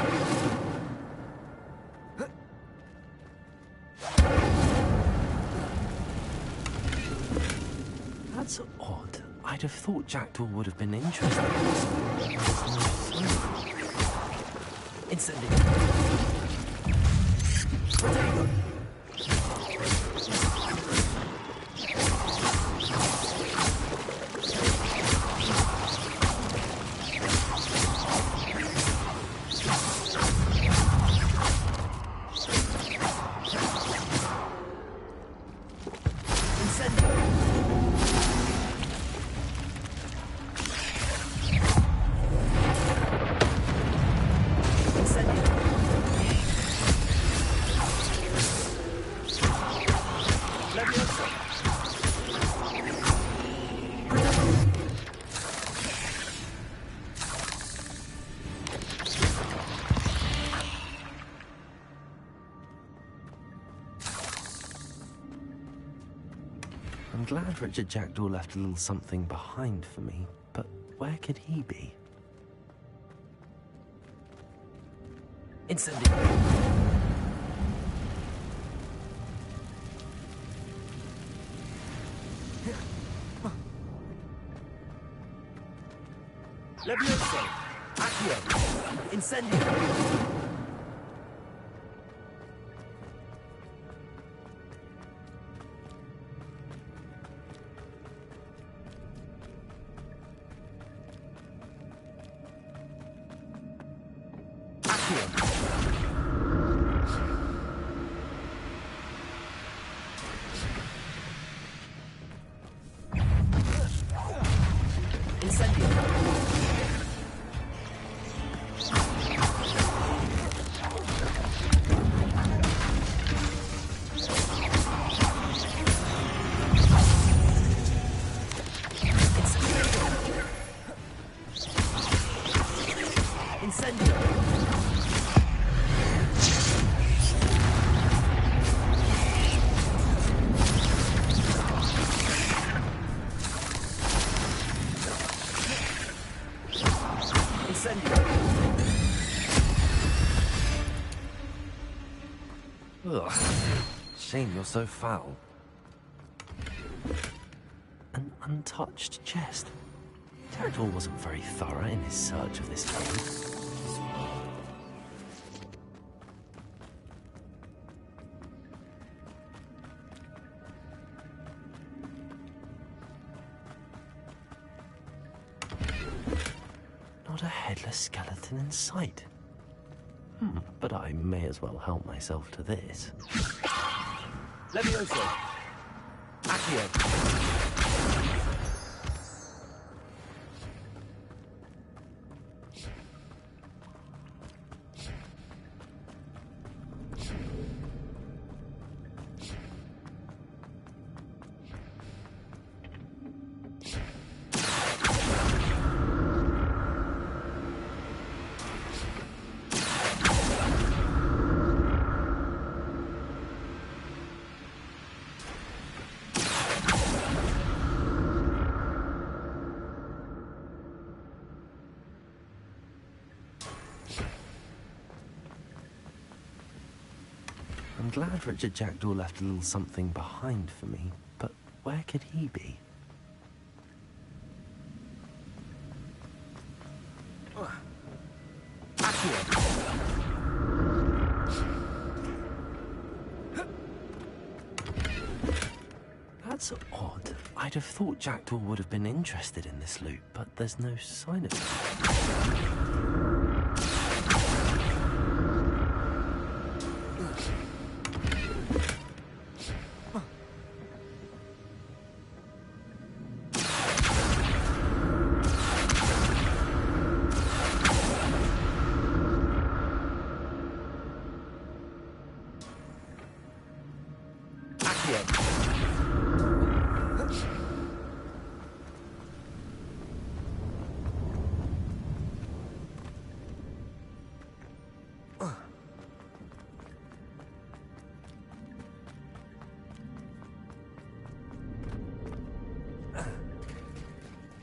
A: That's odd. I'd have thought Jackdaw would have been interested.
S: Incendio!
A: I'm glad Richard Jackdaw left a little something behind for me, but where could he be?
S: Incendio! Levioso! Accio! Incendio!
A: Ugh. Shame you're so foul. An untouched chest. Jackdaw wasn't very thorough in his search of this cave. Not a headless skeleton in sight. But I may as well help myself to this.
S: Levioso! Accio!
A: I'm glad Richard Jackdaw left a little something behind for me, but where could he be? That's odd. I'd have thought Jackdaw would have been interested in this loot, but there's no sign of it.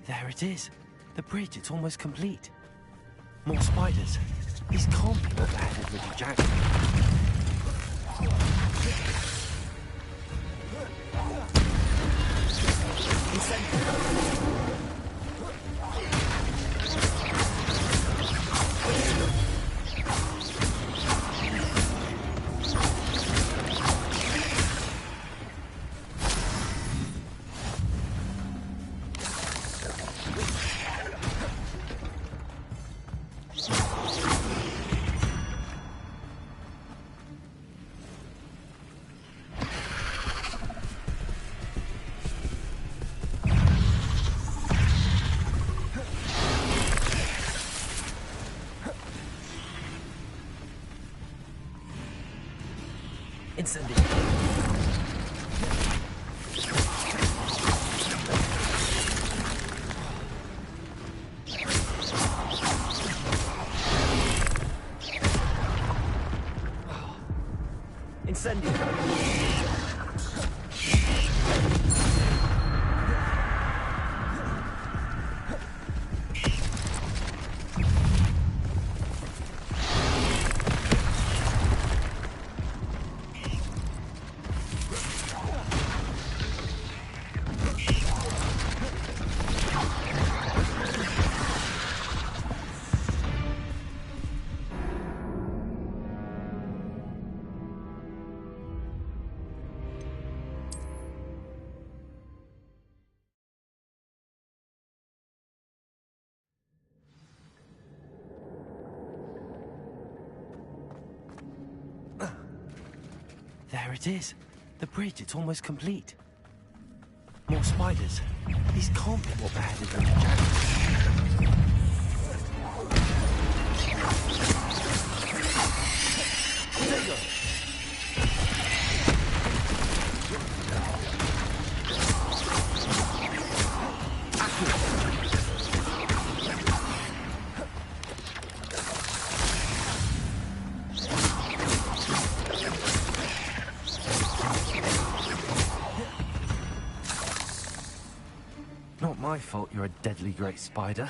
A: There it is. The bridge, it's almost complete. More spiders. These can't be what ahead of Richard Jackdaw. Incendiary. There it is. The bridge, it's almost complete. More spiders. These can't be what ahead of Richard Jackdaw. There you go. Not my fault you're a deadly great spider.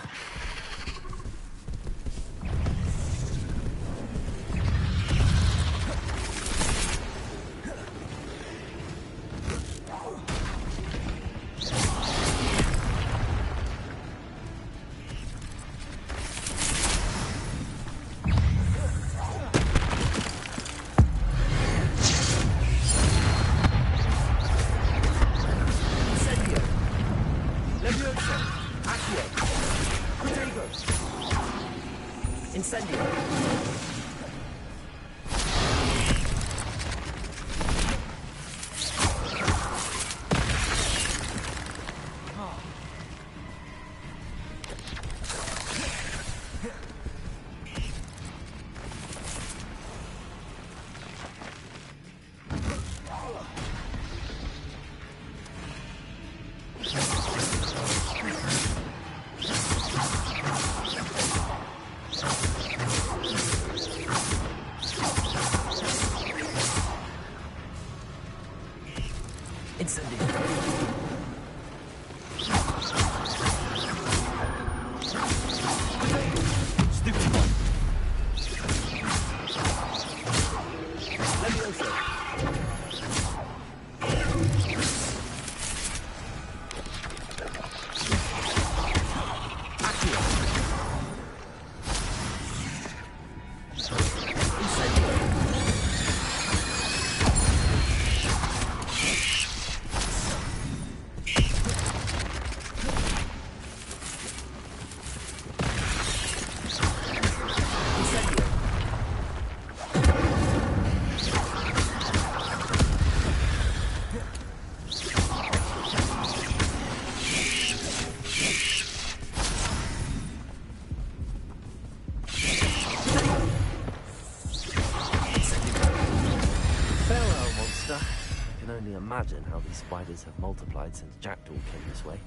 A: Imagine how these spiders have multiplied since Jackdaw came this way.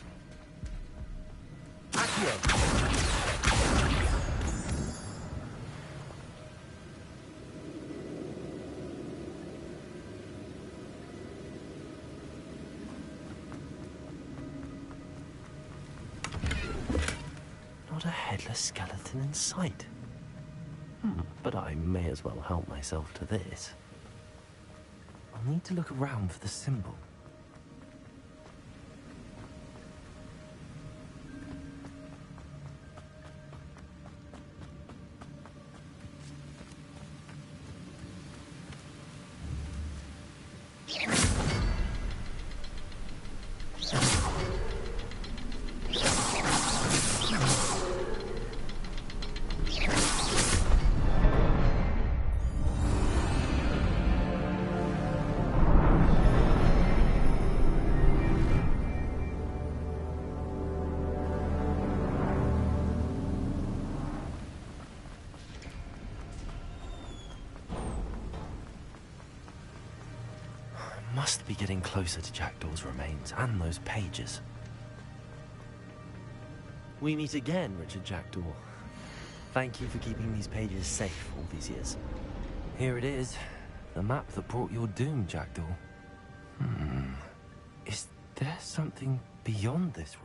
A: Not a headless skeleton in sight. But I may as well help myself to this. I'll need to look around for the symbol. Must be getting closer to Jackdaw's remains and those pages. We meet again, Richard Jackdaw. Thank you for keeping these pages safe all these years. Here it is, the map that brought your doom, Jackdaw. Is there something beyond this room?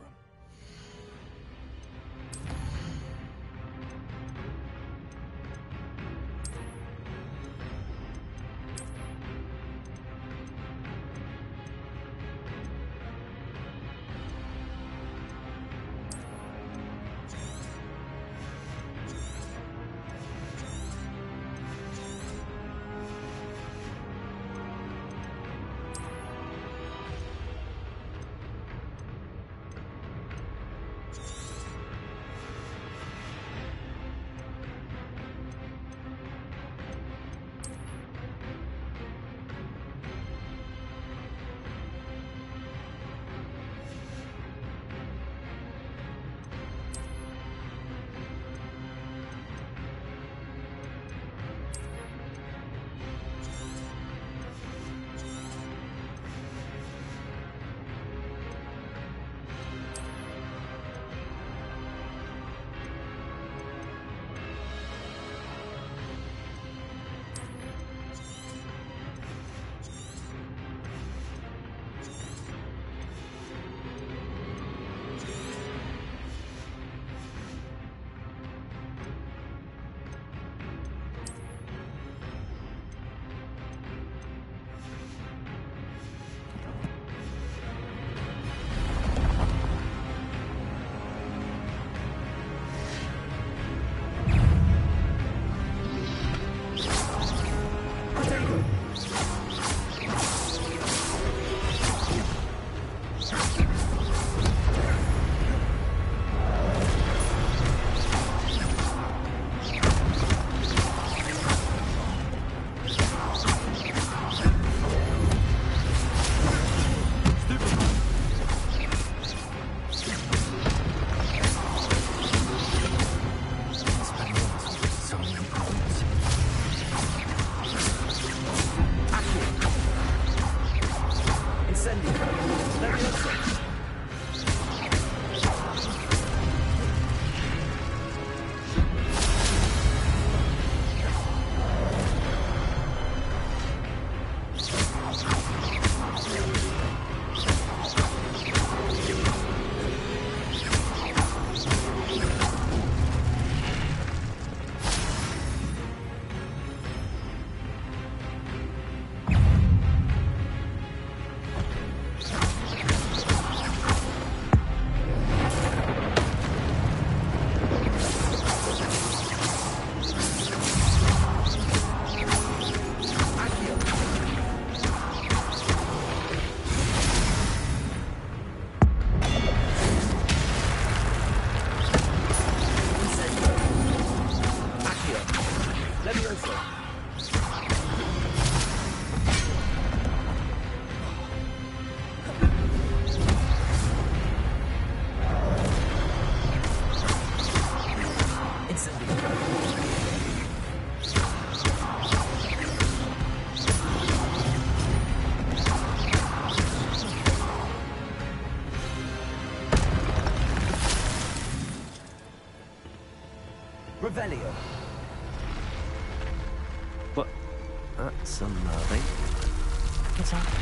N: What's happening?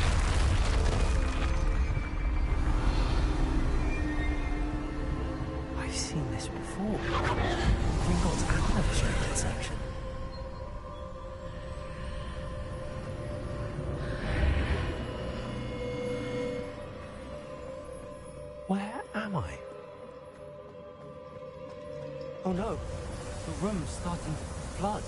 A: I've seen this before. Gringotts out of restricted section. Where am I? Oh no, the room's starting to flood.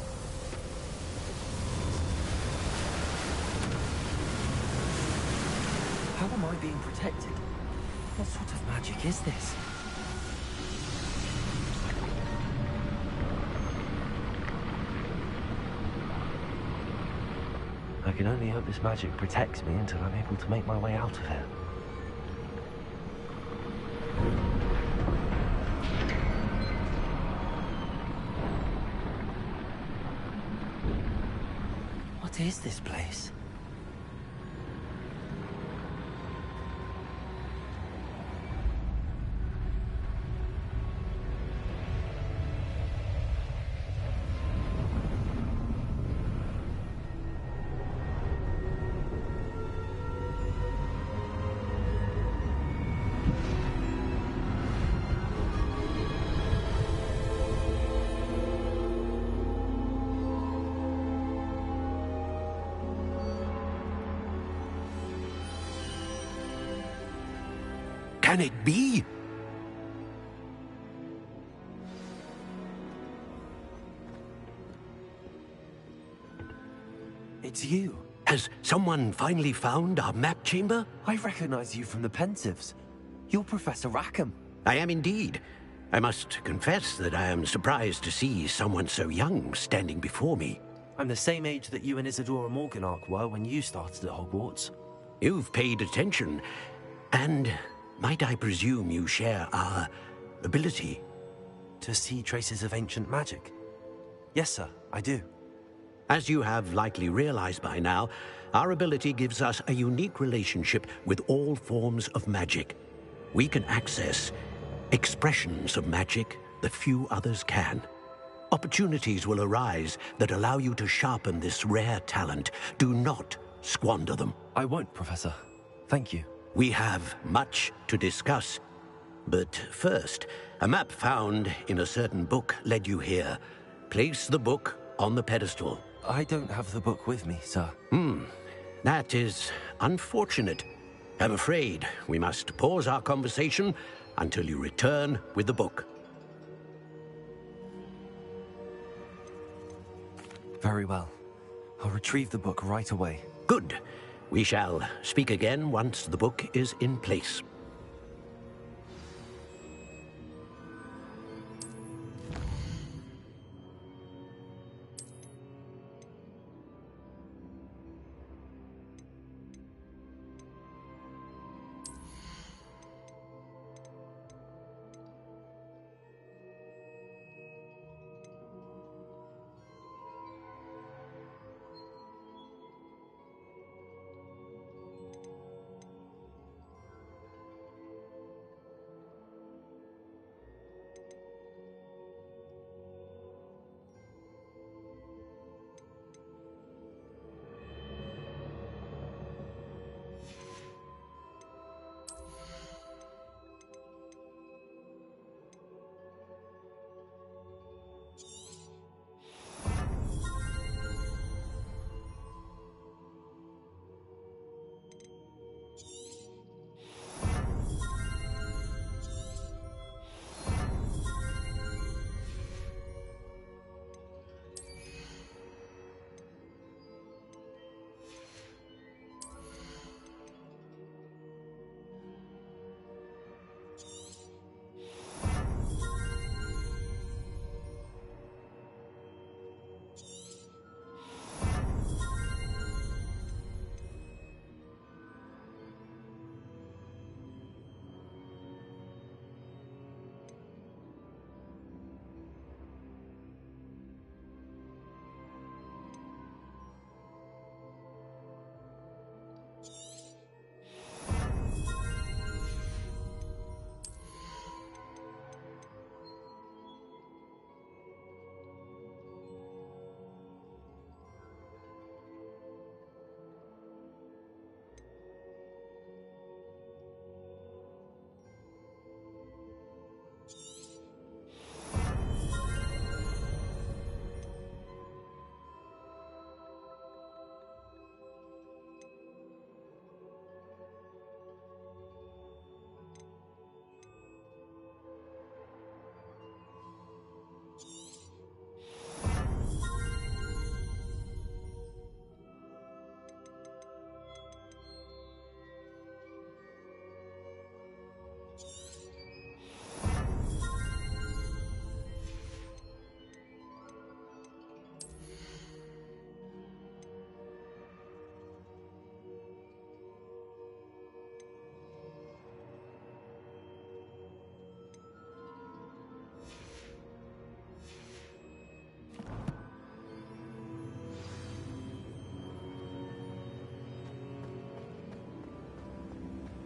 A: How am I being protected? What sort of magic is this? I can only hope this magic protects me until I'm able to make my way out of here. What is this place?
U: Can it be?
A: It's you.
U: Has someone finally found our map chamber?
A: I recognize you from the Pensieves. You're Professor Rackham.
U: I am indeed. I must confess that I am surprised to see someone so young standing before me.
A: I'm the same age that you and Isadora Morganach were when you started at Hogwarts.
U: You've paid attention, and might I presume you share our ability?
A: To see traces of ancient magic? Yes, sir, I do.
U: As you have likely realized by now, our ability gives us a unique relationship with all forms of magic. We can access expressions of magic that few others can. Opportunities will arise that allow you to sharpen this rare talent. Do not squander them.
A: I won't, Professor. Thank you.
U: We have much to discuss. But first, a map found in a certain book led you here. Place the book on the pedestal.
A: I don't have the book with me, sir.
U: That is unfortunate. I'm afraid we must pause our conversation until you return with the book.
A: Very well. I'll retrieve the book right away.
U: Good. We shall speak again once the book is in place.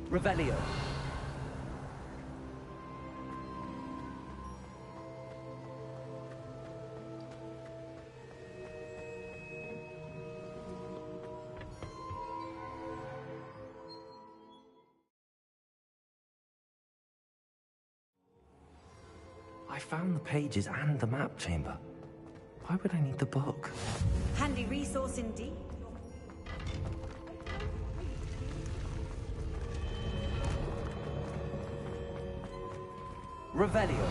F: Revelio.
A: I found the pages and the map chamber. Why would I need the book?
O: Handy resource indeed.
F: Revelio.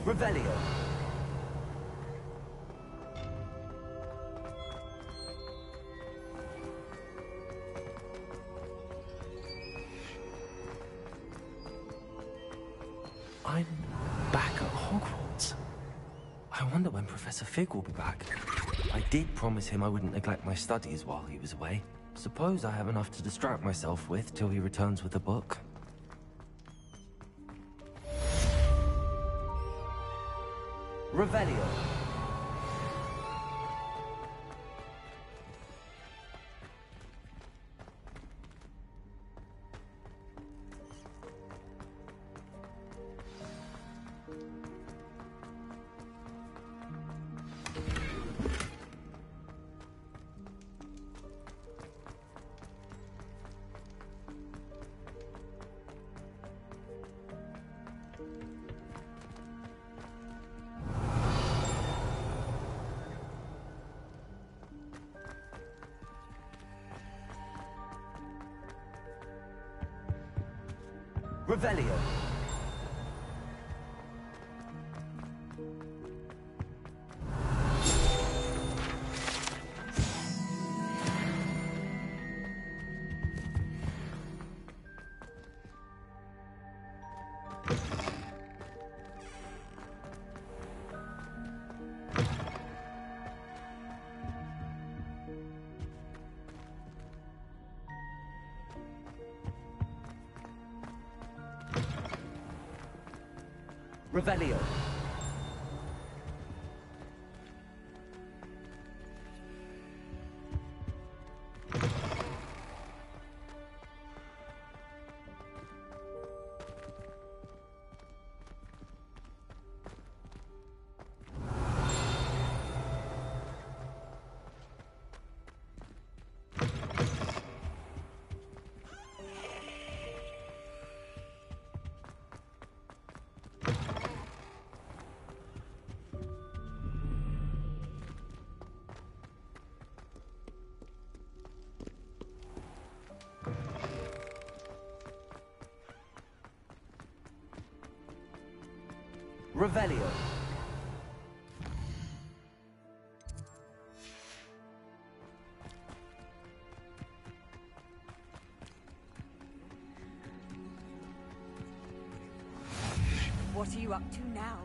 F: Revelio.
A: I'm back at Hogwarts. I wonder when Professor Fig will be back. I did promise him I wouldn't neglect my studies while he was away. Suppose I have enough to distract myself with till he returns with a book.
F: Revelio. Revelio. Revelio. Revelio.
O: What are you up to now?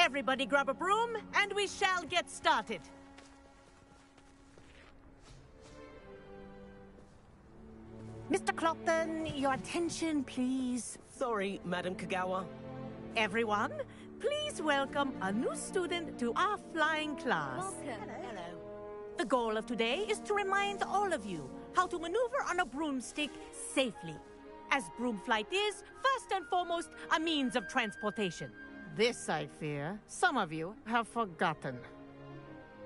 I: Everybody grab a broom, and we shall get started. Mr. Clopton, your attention, please.
J: Sorry, Madam Kagawa.
I: Everyone, please welcome a new student to our flying class.
M: Welcome.
I: Hello. The goal of today is to remind all of you how to maneuver on a broomstick safely, as broom flight is, first and foremost, a means of transportation. This, I fear, some of you have forgotten.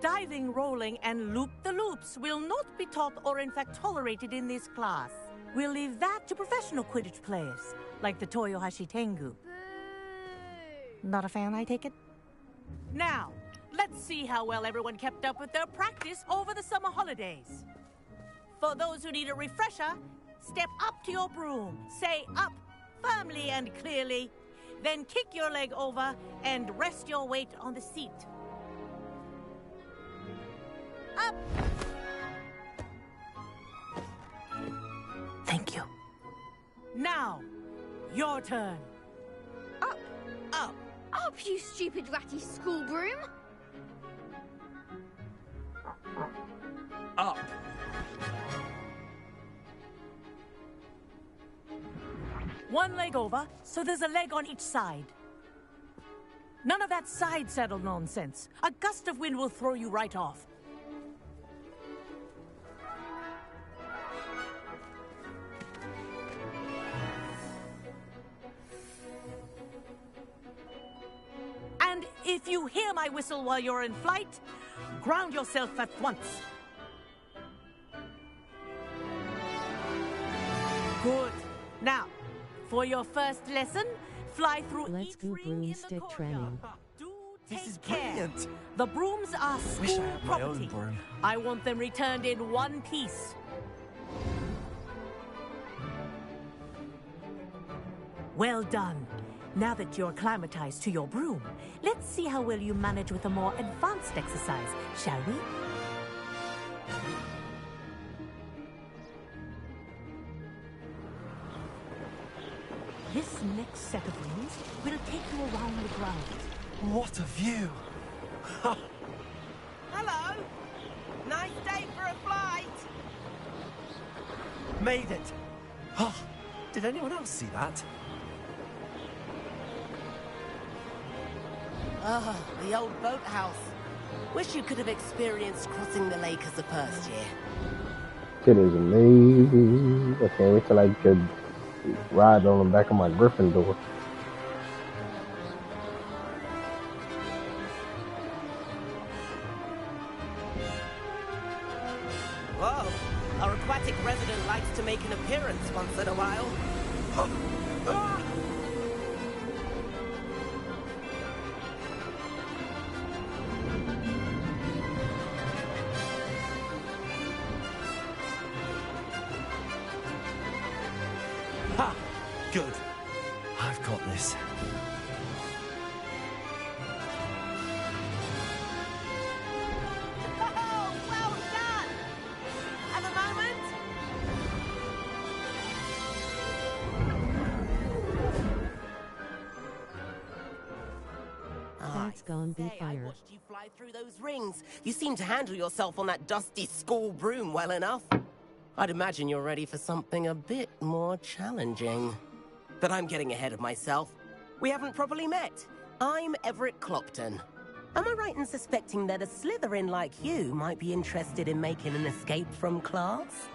I: Diving, rolling, and loop-the-loops will not be taught or in fact tolerated in this class. We'll leave that to professional Quidditch players, like the Toyohashi Tengu. Not a fan, I take it? Now, Let's see how well everyone kept up with their practice over the summer holidays. For those who need a refresher, step up to your broom, say up firmly and clearly, then kick your leg over and rest your weight on the seat. Up!
J: Thank you.
I: Now, your turn.
Q: Up!
I: Up!
Q: Up, you stupid ratty school broom!
S: Up!
I: One leg over, so there's a leg on each side. None of that side saddle nonsense. A gust of wind will throw you right off. And if you hear my whistle while you're in flight, ground yourself at once. Good. Now, for your first lesson, fly through
H: Let's go broomstick training.
I: This is brilliant. The brooms are
A: Wish I
I: school
A: had my own
I: property.
A: broom.
I: I want them returned in one piece. Well done. Now that you're acclimatized to your broom, let's see how well you manage with a more advanced exercise, shall we? This next set of rings will take you around the grounds.
A: What a view!
J: Hello! Nice day for a flight!
A: Made it! Oh, did anyone else see that?
J: Ah, the old boathouse. Wish you could have experienced crossing the lake as a first year.
G: It is amazing. I can't wait till I could ride on the back of my Gryffindor.
J: Whoa, our aquatic resident likes to make an appearance once in a while.
A: Ha! Good. I've got this.
J: Oh, well done! And a moment.
H: That's gone be
J: I
H: fire.
J: watched you fly through those rings. You seem to handle yourself on that dusty school broom well enough. I'd imagine you're ready for something a bit more challenging. But I'm getting ahead of myself. We haven't properly met. I'm Everett Clopton. Am I right in suspecting that a Slytherin like you might be interested in making an escape from class?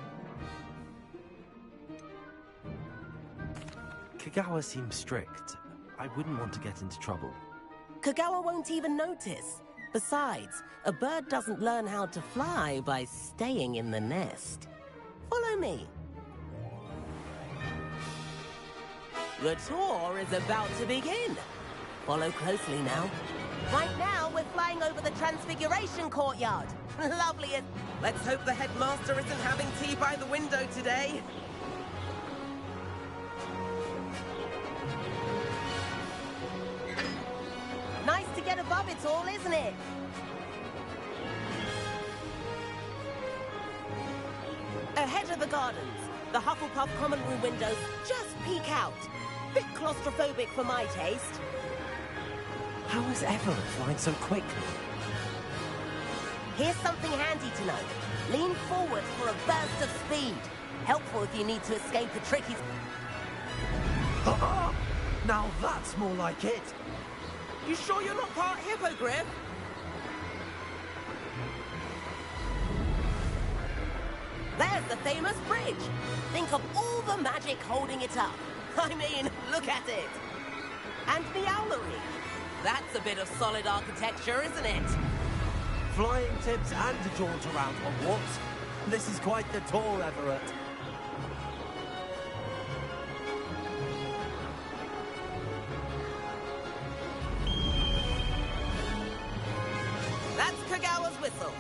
A: Kagawa seems strict. I wouldn't want to get into trouble.
J: Kagawa won't even notice. Besides, a bird doesn't learn how to fly by staying in the nest. Follow me. The tour is about to begin. Follow closely now. Right now, we're flying over the Transfiguration Courtyard. Lovely. Let's hope the headmaster isn't having tea by the window today. Nice to get above it all, isn't it? Ahead of the gardens, the Hufflepuff common room windows just peek out. Bit claustrophobic for my taste.
A: How is Everett flying so quickly?
J: Here's something handy to know. Lean forward for a burst of speed. Helpful if you need to escape a tricky...
A: Now that's more like it.
J: You sure you're not part hippogriff? There's the famous bridge. Think of all the magic holding it up. I mean, look at it. And the owlery. That's a bit of solid architecture, isn't it?
A: Flying tips and a jaunt around Hogwarts. This is quite the tour, Everett.
J: That's Kagawa's whistle.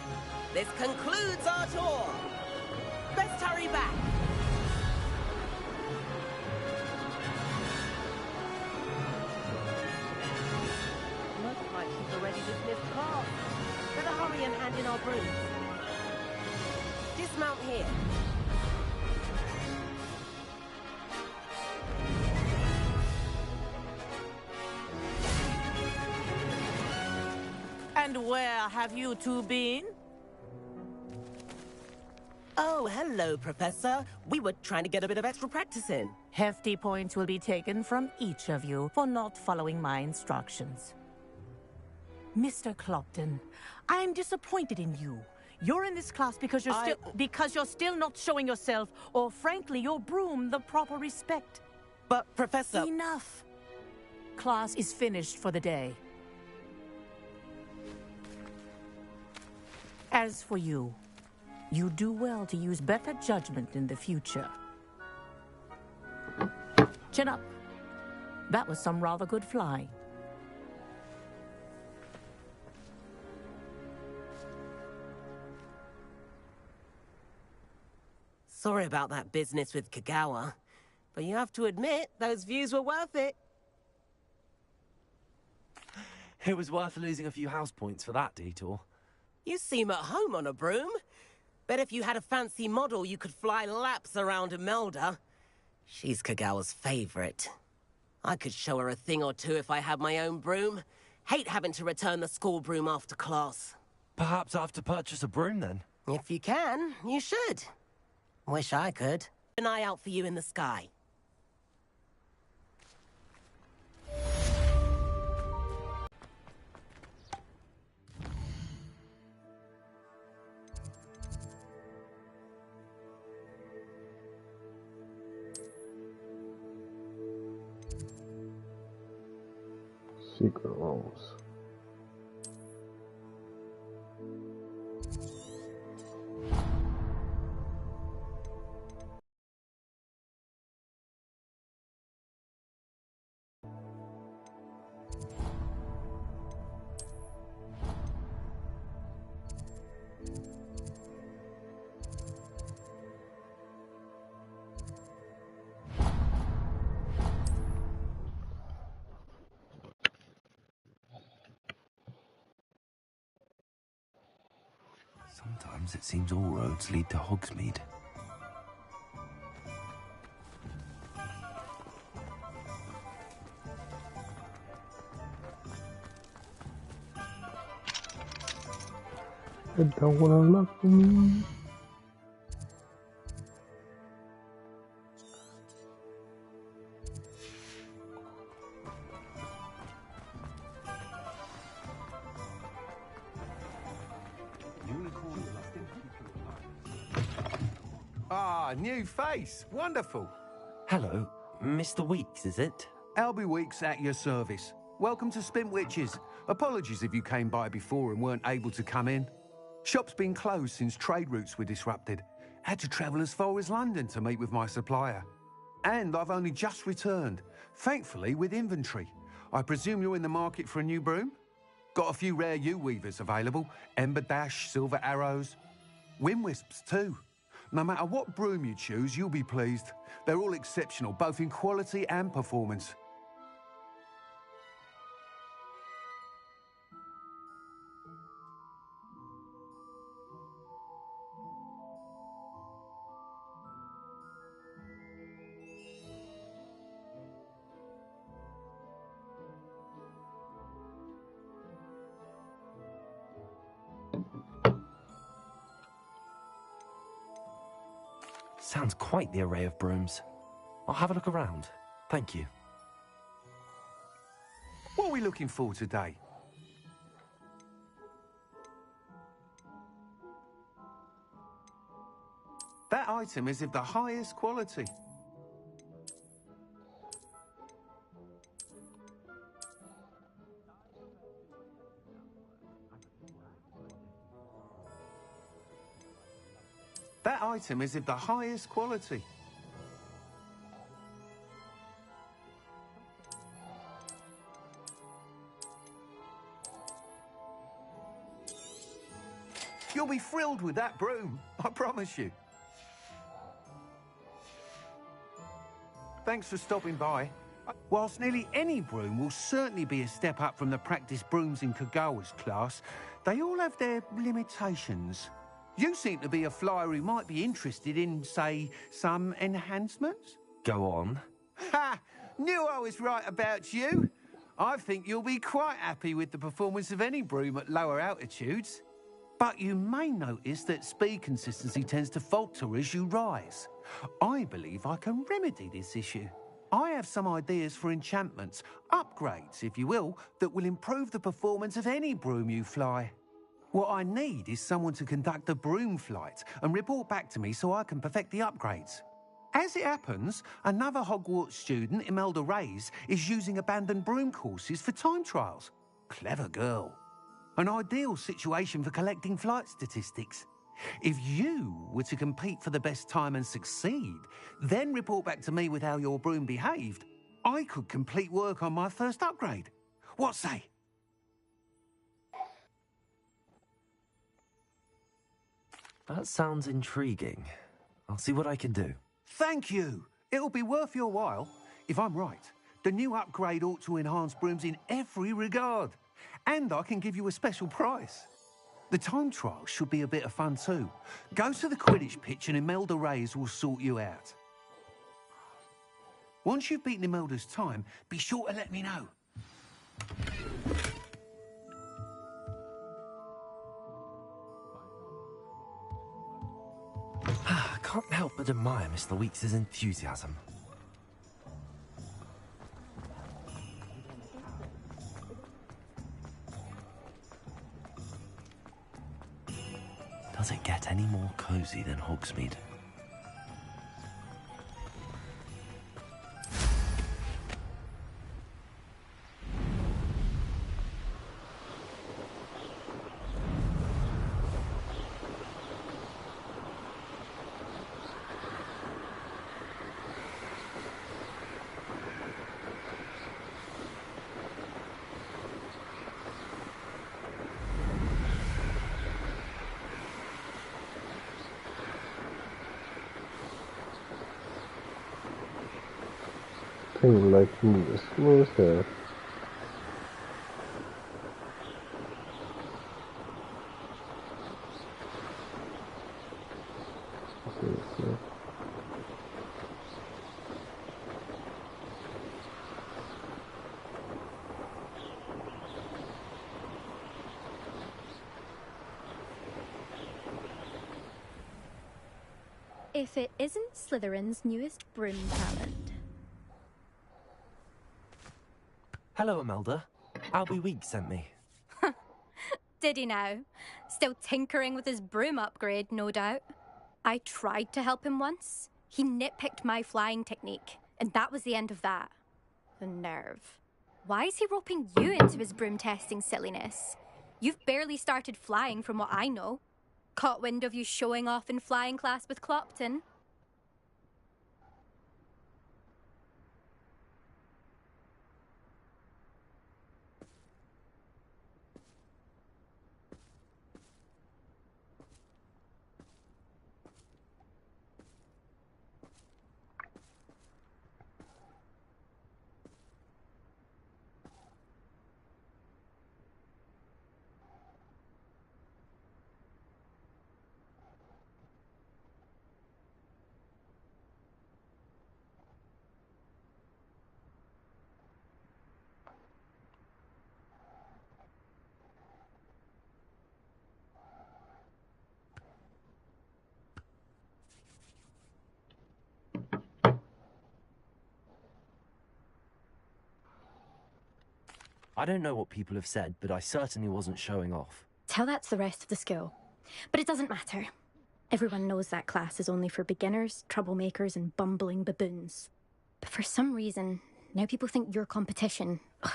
J: This concludes our tour. Best hurry back.
C: Looks like she's already dismissed class. Better hurry and hand in our brooms.
J: Dismount here.
I: And where have you two been?
J: Oh, hello, Professor. We were trying to get a bit of extra practice in.
I: Hefty points will be taken from each of you for not following my instructions. Mr. Clopton, I'm disappointed in you. You're in this class because you're still not showing yourself, or frankly, your broom the proper respect.
J: But, Professor...
I: Enough. Class is finished for the day. As for you, you do well to use better judgment in the future. Chin up. That was some rather good flying.
J: Sorry about that business with Kagawa, but you have to admit, those views were worth it.
A: It was worth losing a few house points for that detour.
J: You seem at home on a broom. Bet if you had a fancy model, you could fly laps around Imelda. She's Kagawa's favorite. I could show her a thing or two if I had my own broom. Hate having to return the school broom after class.
A: Perhaps I have to purchase a broom then?
J: If you can, you should. Wish I could. Keep an eye out for you in the sky.
G: Secret rooms.
A: Sometimes it seems all roads lead to Hogsmeade.
G: I don't wanna look for me.
V: Ah, new face. Wonderful.
A: Hello, Mr. Weeks, is it?
V: Albie Weeks at your service. Welcome to Spintwitches. Apologies if you came by before and weren't able to come in. Shop's been closed since trade routes were disrupted. Had to travel as far as London to meet with my supplier. And I've only just returned, thankfully with inventory. I presume you're in the market for a new broom? Got a few rare U-weavers available. Ember Dash, Silver Arrows. Wind Wisps too. No matter what broom you choose, you'll be pleased. They're all exceptional, both in quality and performance.
A: Sounds quite the array of brooms. I'll have a look around. Thank you.
V: What are we looking for today? That item is of the highest quality. That item is of the highest quality. You'll be thrilled with that broom, I promise you. Thanks for stopping by. Whilst nearly any broom will certainly be a step up from the practice brooms in Kagawa's class, they all have their limitations. You seem to be a flyer who might be interested in, say, some enhancements?
A: Go on.
V: Ha! Knew I was right about you. I think you'll be quite happy with the performance of any broom at lower altitudes. But you may notice that speed consistency tends to falter as you rise. I believe I can remedy this issue. I have some ideas for enchantments, upgrades, if you will, that will improve the performance of any broom you fly. What I need is someone to conduct a broom flight and report back to me so I can perfect the upgrades. As it happens, another Hogwarts student, Imelda Reyes, is using abandoned broom courses for time trials. Clever girl. An ideal situation for collecting flight statistics. If you were to compete for the best time and succeed, then report back to me with how your broom behaved, I could complete work on my first upgrade. What say?
A: That sounds intriguing. I'll see what I can do.
V: Thank you. It'll be worth your while. If I'm right, the new upgrade ought to enhance brooms in every regard. And I can give you a special price. The time trial should be a bit of fun too. Go to the Quidditch pitch and Imelda Reyes will sort you out. Once you've beaten Imelda's time, be sure to let me know.
A: I can't help but admire Mr. Weeks' enthusiasm. Does it get any more cozy than Hogsmeade?
G: Thing like move slow as hell.
M: If it isn't Slytherin's newest broom talent.
A: Hello, Imelda. Albie Weeks sent me.
E: Did he now? Still tinkering with his broom upgrade, no doubt. I tried to help him once. He nitpicked my flying technique, and that was the end of that. The nerve. Why is he roping you into his broom testing silliness? You've barely started flying from what I know. Caught wind of you showing off in flying class with Clopton.
A: I don't know what people have said, but I certainly wasn't showing off.
M: Tell that to the rest of the school. But it doesn't matter. Everyone knows that class is only for beginners, troublemakers, and bumbling baboons. But for some reason, now people think you're competition. Ugh,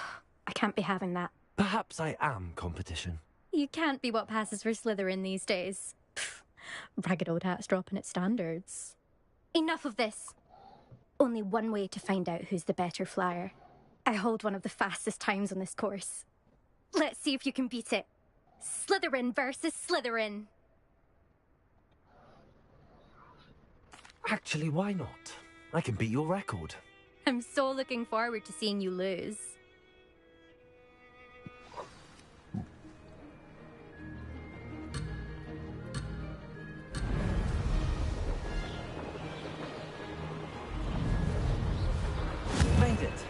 M: I can't be having that.
A: Perhaps I am competition.
M: You can't be what passes for Slytherin these days. Pfft, ragged old hat's dropping its standards. Enough of this. Only one way to find out who's the better flyer. I hold one of the fastest times on this course. Let's see if you can beat it. Slytherin versus Slytherin.
A: Actually, why not? I can beat your record.
M: I'm so looking forward to seeing you lose.
A: Made it.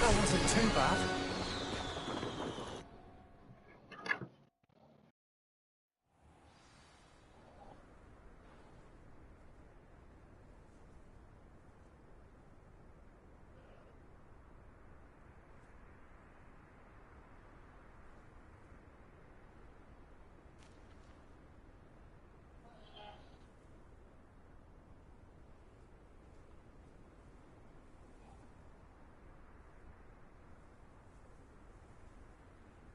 K: That wasn't too bad.